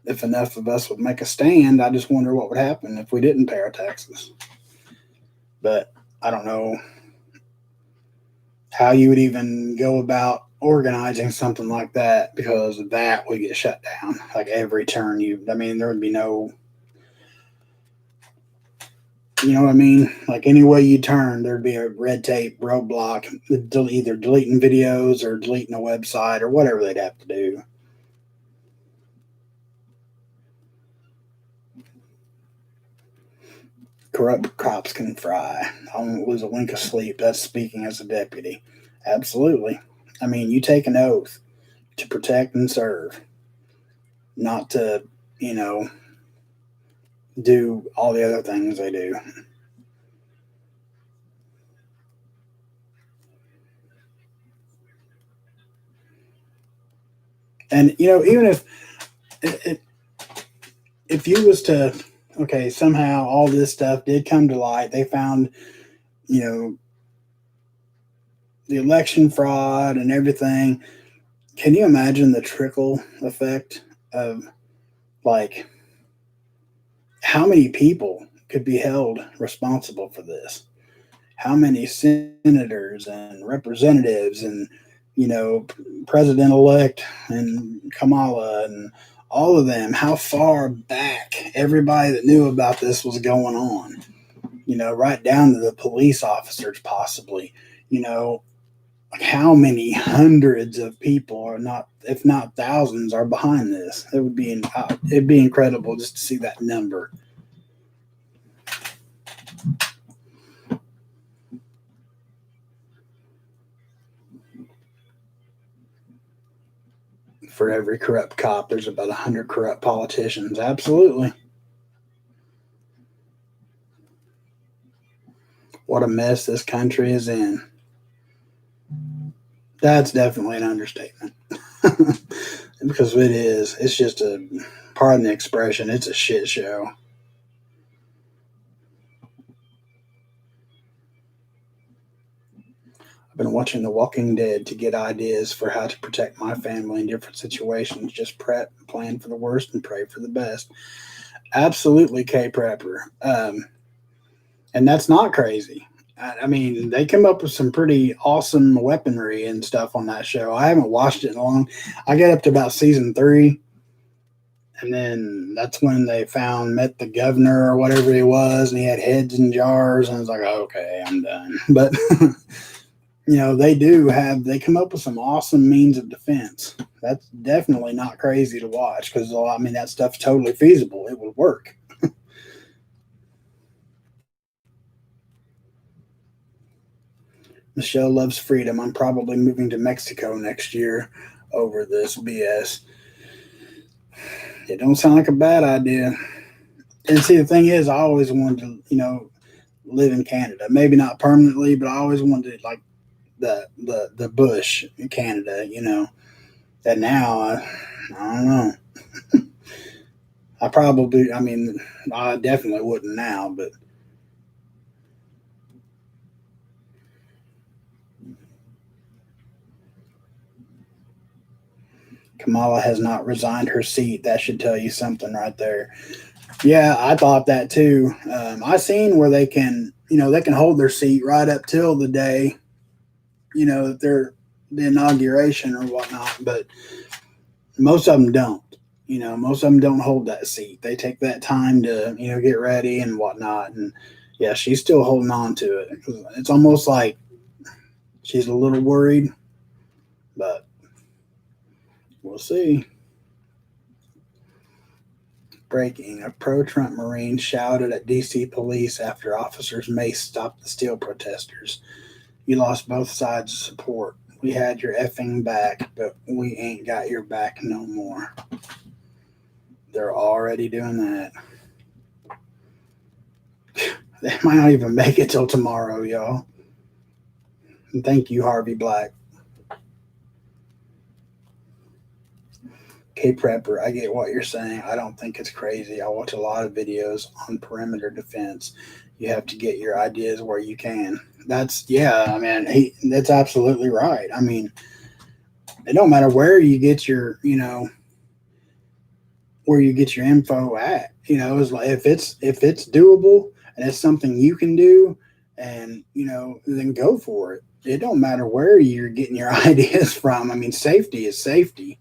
if enough of us would make a stand, I just wonder what would happen if we didn't pay our taxes. But I don't know how you would even go about organizing something like that, because that would get shut down. Like every turn I mean, there would be no, you know what I mean? Like any way you turn, there'd be a red tape roadblock, either deleting videos or deleting a website or whatever they'd have to do. Corrupt cops can fry. I won't lose a wink of sleep. That's speaking as a deputy. Absolutely. I mean, you take an oath to protect and serve, not to, you know, do all the other things they do. And even if you was to, okay, somehow all this stuff did come to light, they found you know the election fraud and everything. Can you imagine the trickle effect of, like, how many people could be held responsible for this? How many senators and representatives and President elect and Kamala and all of them? How far back everybody that knew about this was going on? Right down to the police officers, possibly. You know, like how many hundreds of people are not, if not thousands, are behind this? It'd be incredible just to see that number. For every corrupt cop, there's about 100 corrupt politicians. Absolutely. What a mess this country is in. That's definitely an understatement. Because it is. It's just a, pardon the expression, it's a shit show. I've been watching The Walking Dead to get ideas for how to protect my family in different situations. Just prep, plan for the worst, and pray for the best. Absolutely, K Prepper. And that's not crazy. I mean, they come up with some pretty awesome weaponry and stuff on that show. I haven't watched it in a long. I got up to about season 3, and then that's when they met the governor or whatever he was, and he had heads in jars, and I was like, okay, I'm done. But they come up with some awesome means of defense. That's definitely not crazy to watch because I mean that stuff's totally feasible. It would work. Michelle loves freedom. I'm probably moving to Mexico next year over this BS. It don't sound like a bad idea. And see, the thing is, I always wanted to, live in Canada. Maybe not permanently, but I always wanted like the bush in Canada. And now I don't know. I mean, I definitely wouldn't now, but Kamala has not resigned her seat. That should tell you something right there. Yeah, I thought that too. I seen where they can hold their seat right up till the day, that they're the inauguration or whatnot. But most of them don't. Most of them don't hold that seat. They take that time to, get ready and whatnot. And yeah, she's still holding on to it. It's almost like she's a little worried, but we'll see. Breaking. A pro Trump Marine shouted at DC police after officers mace stopped the steel protesters. You lost both sides of support. We had your effing back, but we ain't got your back no more. They're already doing that. They might not even make it till tomorrow, y'all. And thank you, Harvey Black. K Prepper, I get what you're saying. I don't think it's crazy. I watch a lot of videos on perimeter defense. You have to get your ideas where you can. Yeah, I mean, that's absolutely right. I mean, it don't matter where you get your info at. It's like if it's doable and it's something you can do, and then go for it. It don't matter where you're getting your ideas from. I mean, safety is safety.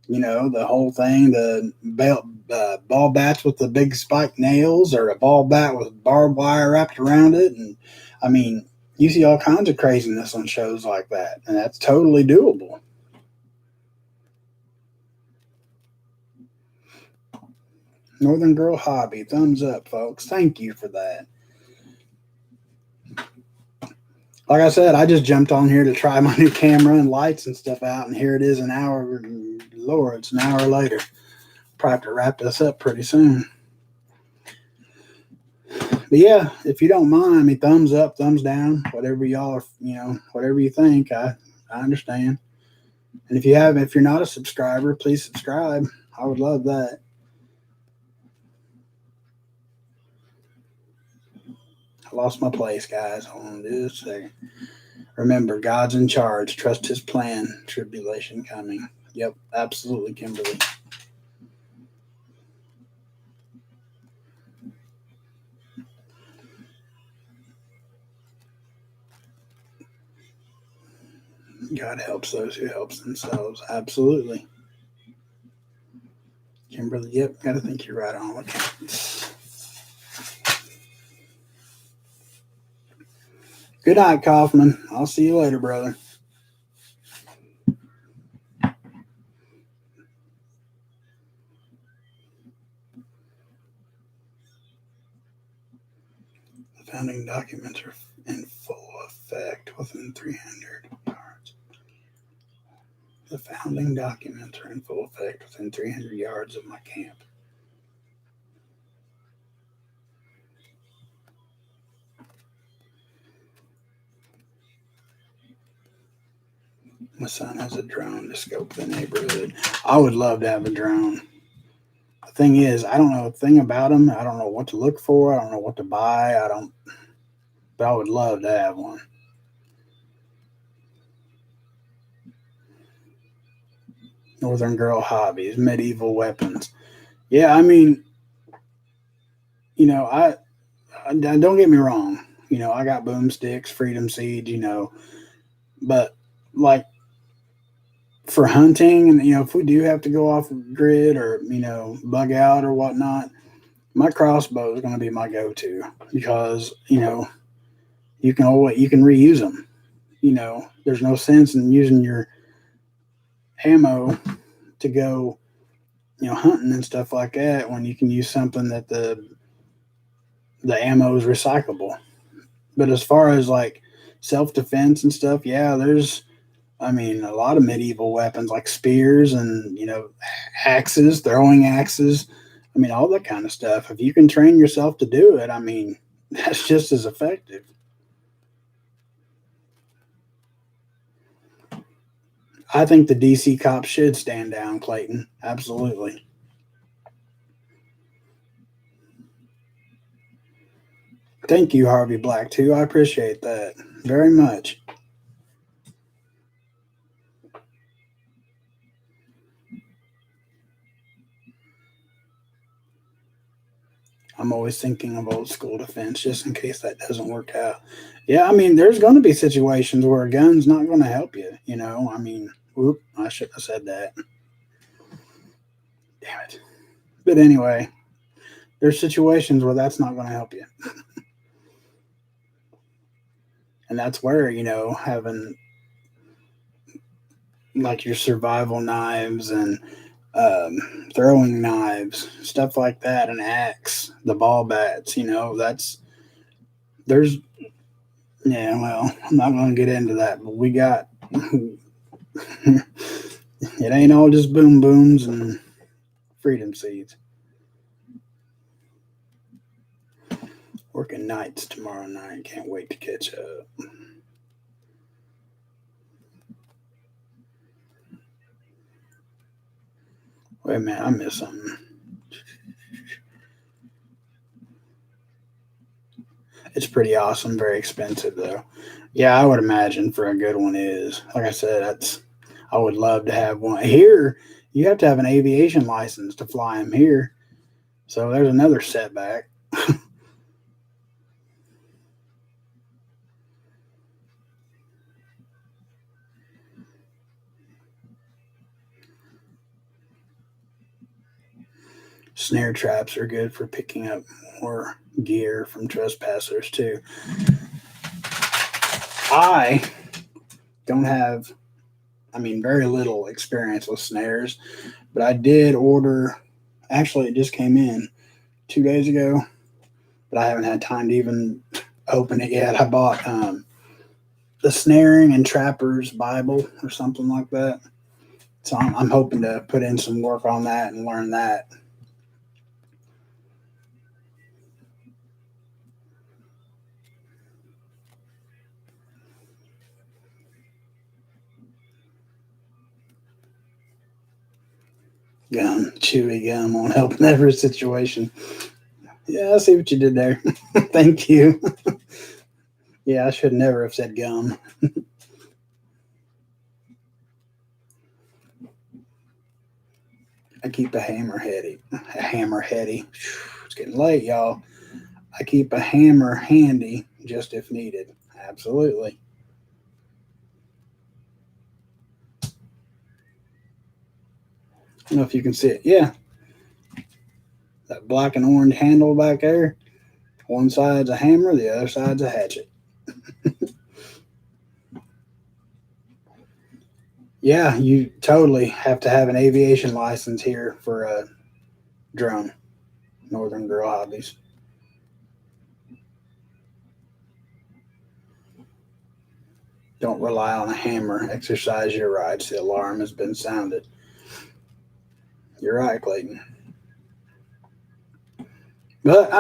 The whole thing, the ball bats with the big spike nails, or a ball bat with barbed wire wrapped around it, and I mean, you see all kinds of craziness on shows like that, and that's totally doable. Northern Girl Hobby, thumbs up, folks. Thank you for that. Like I said, I just jumped on here to try my new camera and lights and stuff out, and here it is an hour. Lord, it's an hour later. Probably have to wrap this up pretty soon. But yeah, if you don't mind, I mean, thumbs up, thumbs down, whatever y'all are, whatever you think. I understand. And if you're not a subscriber, please subscribe. I would love that. I lost my place, guys. Hold on just a second. Remember, God's in charge. Trust His plan. Tribulation coming. Yep, absolutely, Kimberly. God helps those who helps themselves. Absolutely. Kimberly, yep, gotta think you're right on. Okay. Good night, Kaufman. I'll see you later, brother. The founding documents are in full effect within 300 yards. The founding documents are in full effect within 300 yards of my camp. My son has a drone to scope the neighborhood. I would love to have a drone. The thing is, I don't know a thing about them. I don't know what to look for. I don't know what to buy. But I would love to have one. Northern Girl Hobbies, medieval weapons. Yeah, I mean, I don't get me wrong. I got boomsticks, freedom seeds. But like for hunting, and if we do have to go off grid or bug out or whatnot, my crossbow is going to be my go-to because you can reuse them. There's no sense in using your ammo to go hunting and stuff like that when you can use something that the ammo is recyclable. But as far as like self-defense and stuff, yeah, there's a lot of medieval weapons like spears and axes, throwing axes. All that kind of stuff. If you can train yourself to do it, that's just as effective. I think the DC cops should stand down, Clayton. Absolutely. Thank you, Harvey Black, too. I appreciate that very much. I'm always thinking of old school defense just in case that doesn't work out. Yeah, there's going to be situations where a gun's not going to help you. Whoop, I shouldn't have said that. Damn it. But anyway, there's situations where that's not going to help you. And that's where, having like your survival knives and throwing knives, stuff like that, an axe, the ball bats, there's, yeah, well, I'm not going to get into that, but we got, it ain't all just boom booms and freedom seeds. Working nights tomorrow night. Can't wait to catch up. Wait a minute, I missed something. It's pretty awesome, very expensive though. Yeah, I would imagine for a good one is. Like I said, I would love to have one. Here, you have to have an aviation license to fly them here. So there's another setback. Snare traps are good for picking up more gear from trespassers too. I don't have, very little experience with snares, but I did order. Actually, it just came in 2 days ago, but I haven't had time to even open it yet. I bought the Snaring and Trappers Bible or something like that. So I'm hoping to put in some work on that and learn that. Gum, chewy gum won't help in every situation. Yeah, I see what you did there. Thank you. Yeah, I should never have said gum. I keep a hammer heady. A hammer heady. It's getting late, y'all. I keep a hammer handy just if needed. Absolutely. I don't know if you can see it. Yeah, that black and orange handle back there. One side's a hammer, the other side's a hatchet. Yeah, you totally have to have an aviation license here for a drone. Northern Girl Hobbies. Don't rely on a hammer. Exercise your rights. The alarm has been sounded. You're right, Clayton. But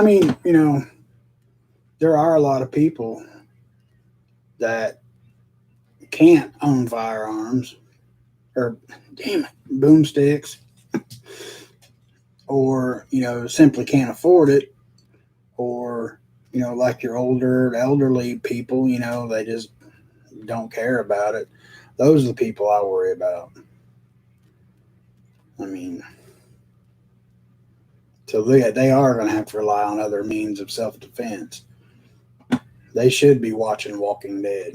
there are a lot of people that can't own firearms, or damn it, boomsticks, or simply can't afford it, or like your elderly people, they just don't care about it. Those are the people I worry about. I mean, so they are going to have to rely on other means of self defense. They should be watching Walking Dead.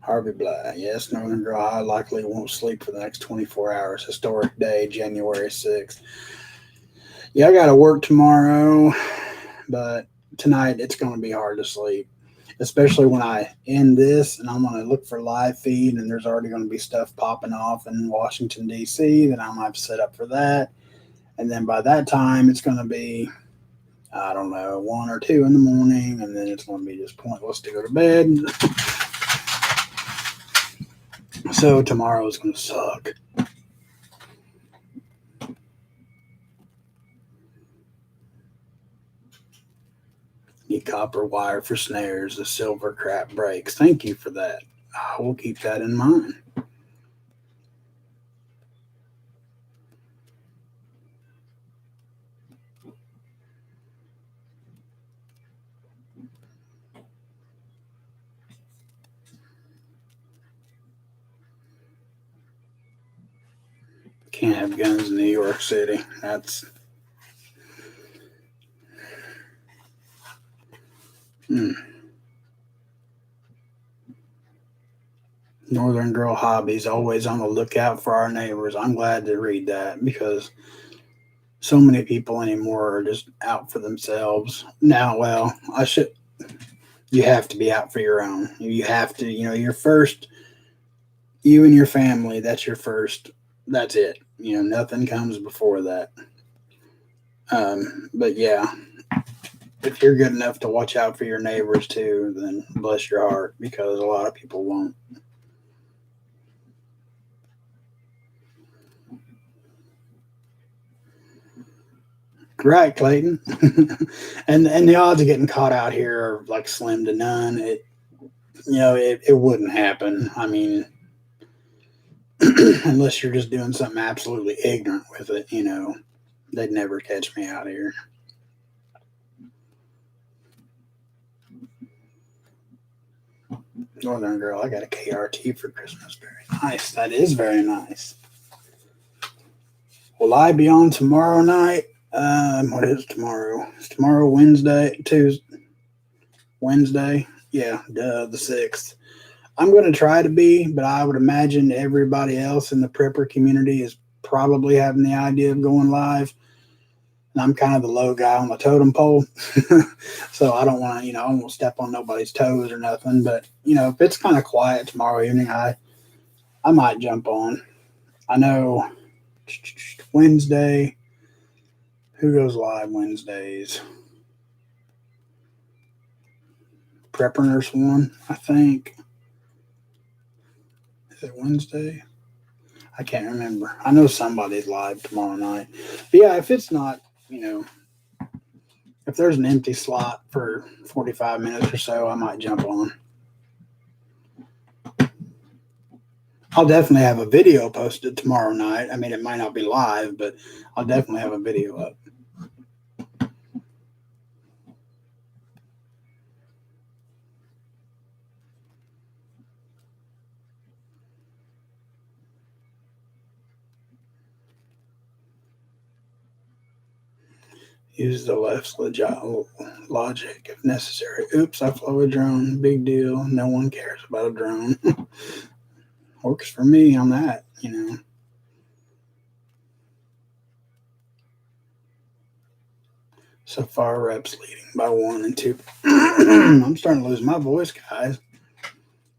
Harvey Bly, yes, Northern Girl High likely won't sleep for the next 24 hours. Historic day, January 6th. Yeah, I got to work tomorrow, but tonight it's going to be hard to sleep, especially when I end this and I'm going to look for live feed and there's already going to be stuff popping off in Washington, D.C. that I'm going to have to set up for that. And then by that time, it's going to be, I don't know, 1 or 2 in the morning, and then it's going to be just pointless to go to bed. So tomorrow is going to suck. Need copper wire for snares. The silver crap breaks. Thank you for that. I will keep that in mind. Can't have guns in New York City. That's Northern Girl Hobbies, always on the lookout for our neighbors. I'm glad to read that because so many people anymore are just out for themselves. Now, well, you have to be out for your own. You have to, your first, you and your family, that's your first, that's it. Nothing comes before that. But yeah, if you're good enough to watch out for your neighbors too, then bless your heart because a lot of people won't. Right, Clayton. and the odds of getting caught out here are like slim to none. It wouldn't happen. I mean, unless you're just doing something absolutely ignorant with it, they'd never catch me out here. Northern Girl, I got a KRT for Christmas. Very nice. That is very nice. Will I be on tomorrow night? What is tomorrow? Is tomorrow Wednesday? Tuesday? Wednesday? Yeah, the 6th. I'm going to try to be, but I would imagine everybody else in the prepper community is probably having the idea of going live. And I'm kind of the low guy on the totem pole. So I don't want to, I won't step on nobody's toes or nothing. But, if it's kind of quiet tomorrow evening, I might jump on. I know Wednesday. Who goes live Wednesdays? Prepper Nurse 1, I think. Is it Wednesday? I can't remember. I know somebody's live tomorrow night. But yeah, if it's not, if there's an empty slot for 45 minutes or so, I might jump on. I'll definitely have a video posted tomorrow night. I mean, it might not be live, but I'll definitely have a video up. Use the left's logic if necessary. Oops, I flew a drone. Big deal. No one cares about a drone. Works for me on that, So far, reps leading by 1 and 2. I'm starting to lose my voice, guys.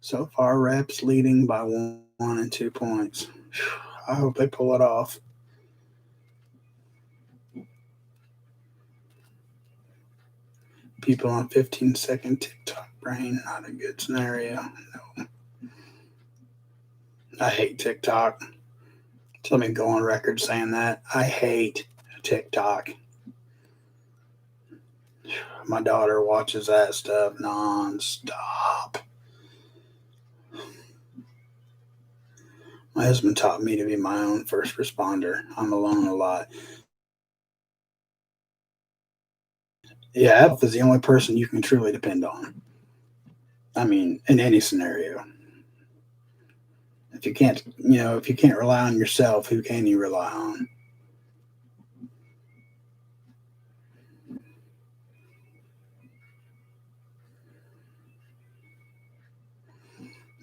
So far, reps leading by 1 and 2 points. I hope they pull it off. People on 15-second TikTok brain, not a good scenario. No. I hate TikTok. So let me go on record saying that. I hate TikTok. My daughter watches that stuff nonstop. My husband taught me to be my own first responder. I'm alone a lot. Yeah, Apple is the only person you can truly depend on. I mean, in any scenario. If you can't rely on yourself, who can you rely on?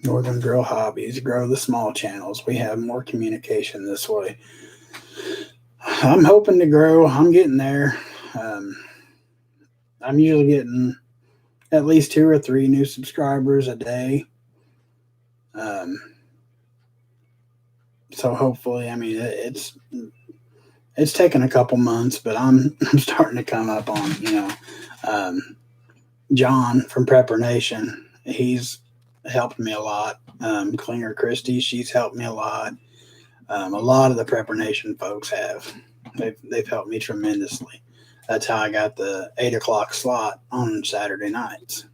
Northern Girl Hobbies, grow the small channels. We have more communication this way. I'm hoping to grow. I'm getting there. Um, I'm usually getting at least 2 or 3 new subscribers a day. Um, so hopefully, I mean, it's taken a couple months, but I'm starting to come up on um, John from Prepper Nation. He's helped me a lot. Klinger Christie, she's helped me a lot. A lot of the Prepper Nation folks have. They've helped me tremendously. That's how I got the 8 o'clock slot on Saturday nights.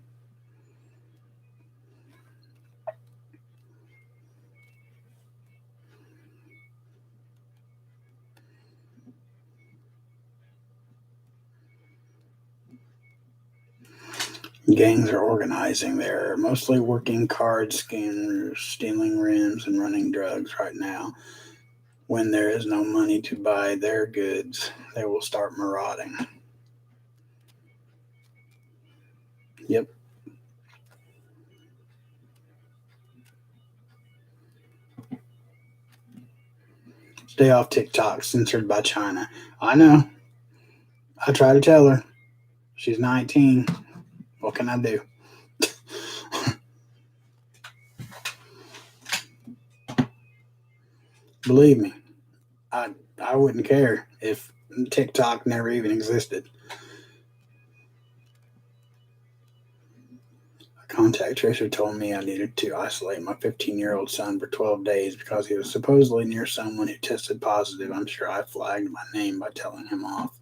Gangs are organizing. They're mostly working card scammers, stealing rims, and running drugs right now. When there is no money to buy their goods, they will start marauding. Yep. Stay off TikTok, censored by China. I know. I try to tell her. She's 19. What can I do? Believe me, I wouldn't care if TikTok never even existed. A contact tracer told me I needed to isolate my 15-year-old son for 12 days because he was supposedly near someone who tested positive. I'm sure I flagged my name by telling him off.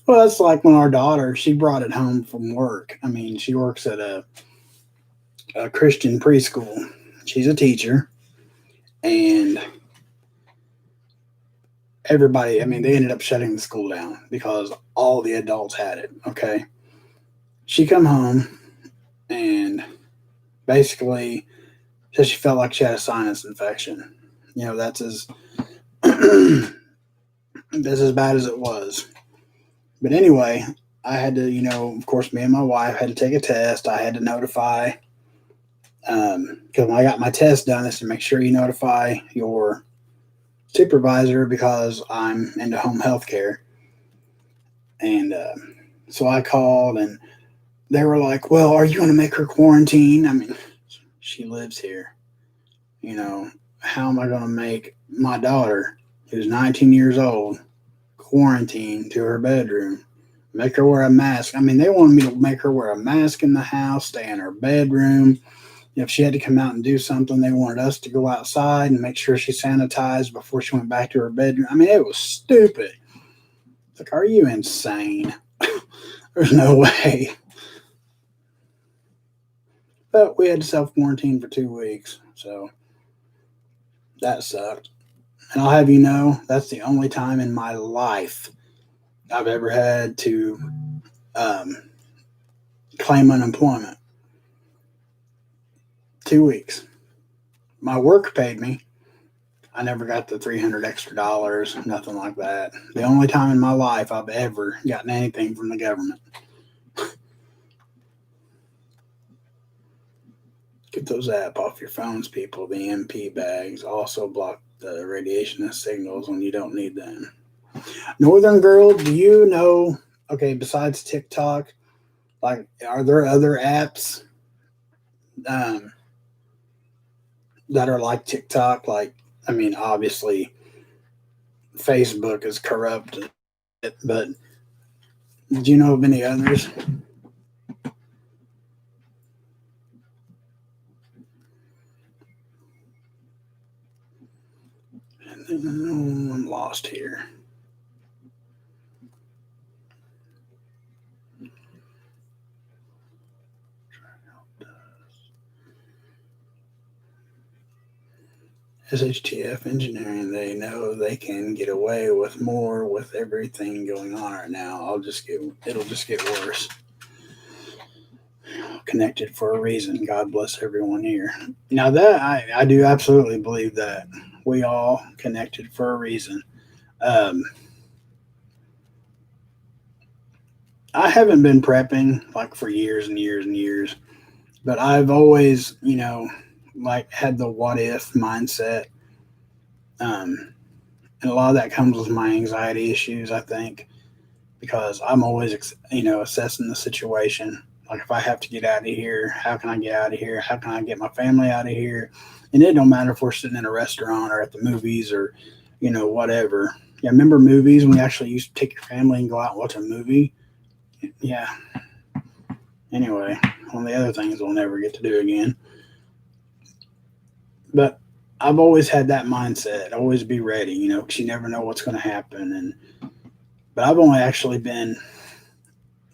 Well, it's like when our daughter, she brought it home from work. I mean, she works at a Christian preschool. She's a teacher, and everybody, I mean, they ended up shutting the school down because all the adults had it. Okay. She come home and basically said she felt like she had a sinus infection. That's as that's as bad as it was. But anyway, I had to, of course, me and my wife had to take a test. I had to notify, because when I got my test done, it's to make sure you notify your supervisor because I'm into home health care. And so I called and they were like, well, are you going to make her quarantine? I mean, she lives here. How am I going to make my daughter, who's 19 years old, quarantine to her bedroom? Make her wear a mask. I mean, they wanted me to make her wear a mask in the house, stay in her bedroom. If she had to come out and do something, they wanted us to go outside and make sure she sanitized before she went back to her bedroom. I mean, it was stupid. It's like, are you insane? There's no way. But we had to self quarantine for 2 weeks, so that sucked. And I'll have you know, that's the only time in my life I've ever had to um, claim unemployment. 2 weeks. My work paid me. I never got the $300 extra, nothing like that. The only time in my life I've ever gotten anything from the government. Get those apps off your phones, people. The MP bags also block the radiation signals when you don't need them. Northern Girl, do you know, okay, besides TikTok, like, are there other apps um, that are like TikTok? Like, I mean, obviously, Facebook is corrupt, but do you know of any others? I'm lost here. SHTF engineering, they know they can get away with more with everything going on right now. It'll just get worse. Connected for a reason. God bless everyone here. Now that I do absolutely believe that we all connected for a reason. Um, I haven't been prepping like for years and years and years, but I've always, like had the what if mindset. Um, and a lot of that comes with my anxiety issues, I think, because I'm always, assessing the situation. Like if I have to get out of here, how can I get out of here? How can I get my family out of here? And it don't matter if we're sitting in a restaurant or at the movies or, whatever. Yeah, remember movies when you actually used to take your family and go out and watch a movie? Yeah. Anyway, one of the other things we'll never get to do again. But I've always had that mindset. Always be ready, because you never know what's going to happen. But I've only actually been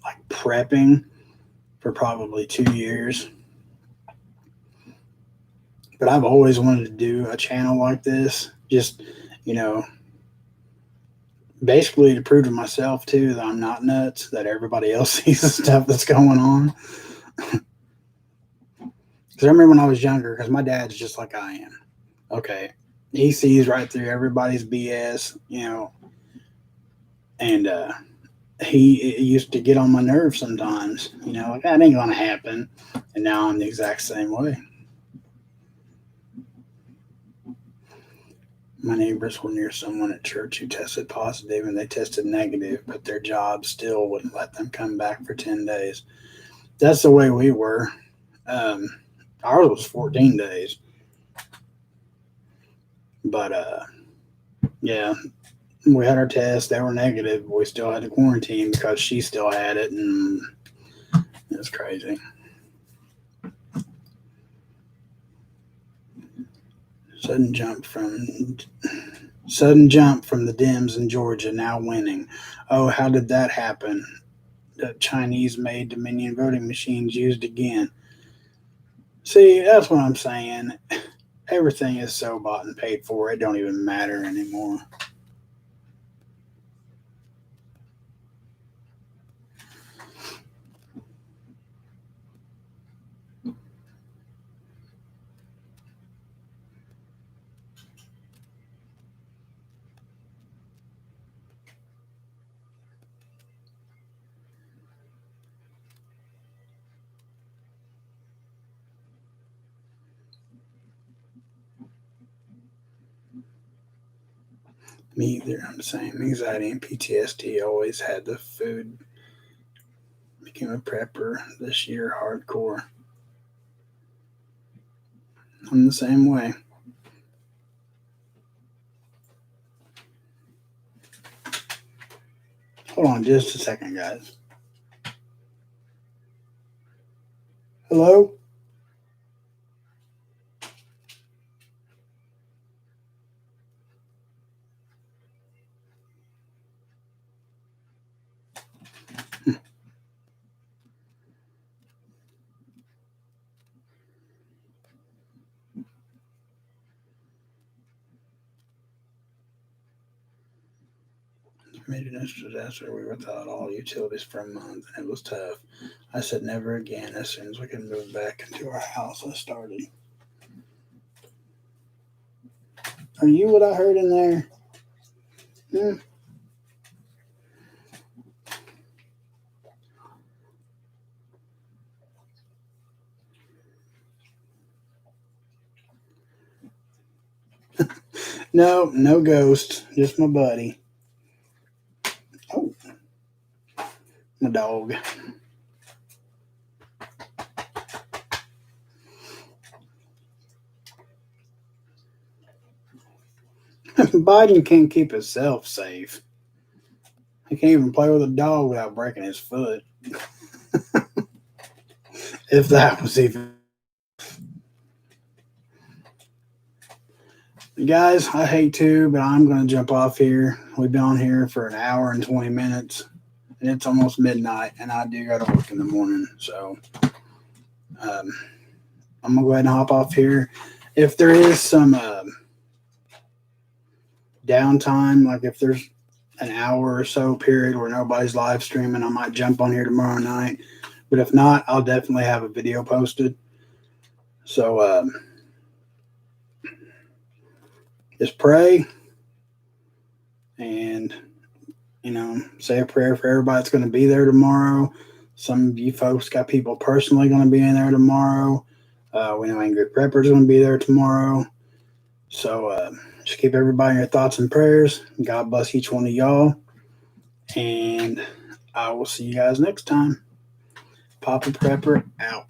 like prepping for probably 2 years. But I've always wanted to do a channel like this, just, you know, basically to prove to myself too that I'm not nuts, that everybody else sees the stuff that's going on. Because I remember when I was younger, because my dad's just like I am. Okay. He sees right through everybody's BS, and he it used to get on my nerves sometimes, like that ain't gonna happen. And now I'm the exact same way. My neighbors were near someone at church who tested positive and they tested negative, but their job still wouldn't let them come back for 10 days. That's the way we were. Um, Ours was 14 days. But yeah, we had our tests. They were negative. But we still had to quarantine because she still had it. And it was crazy. Sudden jump from Sudden jump from the Dems in Georgia now winning. Oh, how did that happen? The Chinese made Dominion voting machines used again. See, that's what I'm saying. Everything is so bought and paid for, it don't even matter anymore. Me either. I'm the same. Anxiety and PTSD always had the food. Became a prepper this year, hardcore. I'm the same way. Hold on just a second, guys. Hello? Made an instant disaster. We were without all utilities for a month, and it was tough. I said never again. As soon as we could move back into our house, I started. Are you what I heard in there? Hmm. No, no ghost. Just my buddy. Oh, my dog. Biden can't keep himself safe. He can't even play with a dog without breaking his foot. If that was even. Guys, I hate to, but I'm going to jump off here. We've been on here for an hour and 20 minutes, and it's almost midnight, and I do go to work in the morning. So I'm going to go ahead and hop off here. If there is some downtime, like if there's an hour or so period where nobody's live streaming, I might jump on here tomorrow night. But if not, I'll definitely have a video posted. So just pray and, say a prayer for everybody that's going to be there tomorrow. Some of you folks got people personally going to be in there tomorrow. We know Angry Prepper's going to be there tomorrow. So just keep everybody in your thoughts and prayers. God bless each one of y'all. And I will see you guys next time. Papa Prepper out.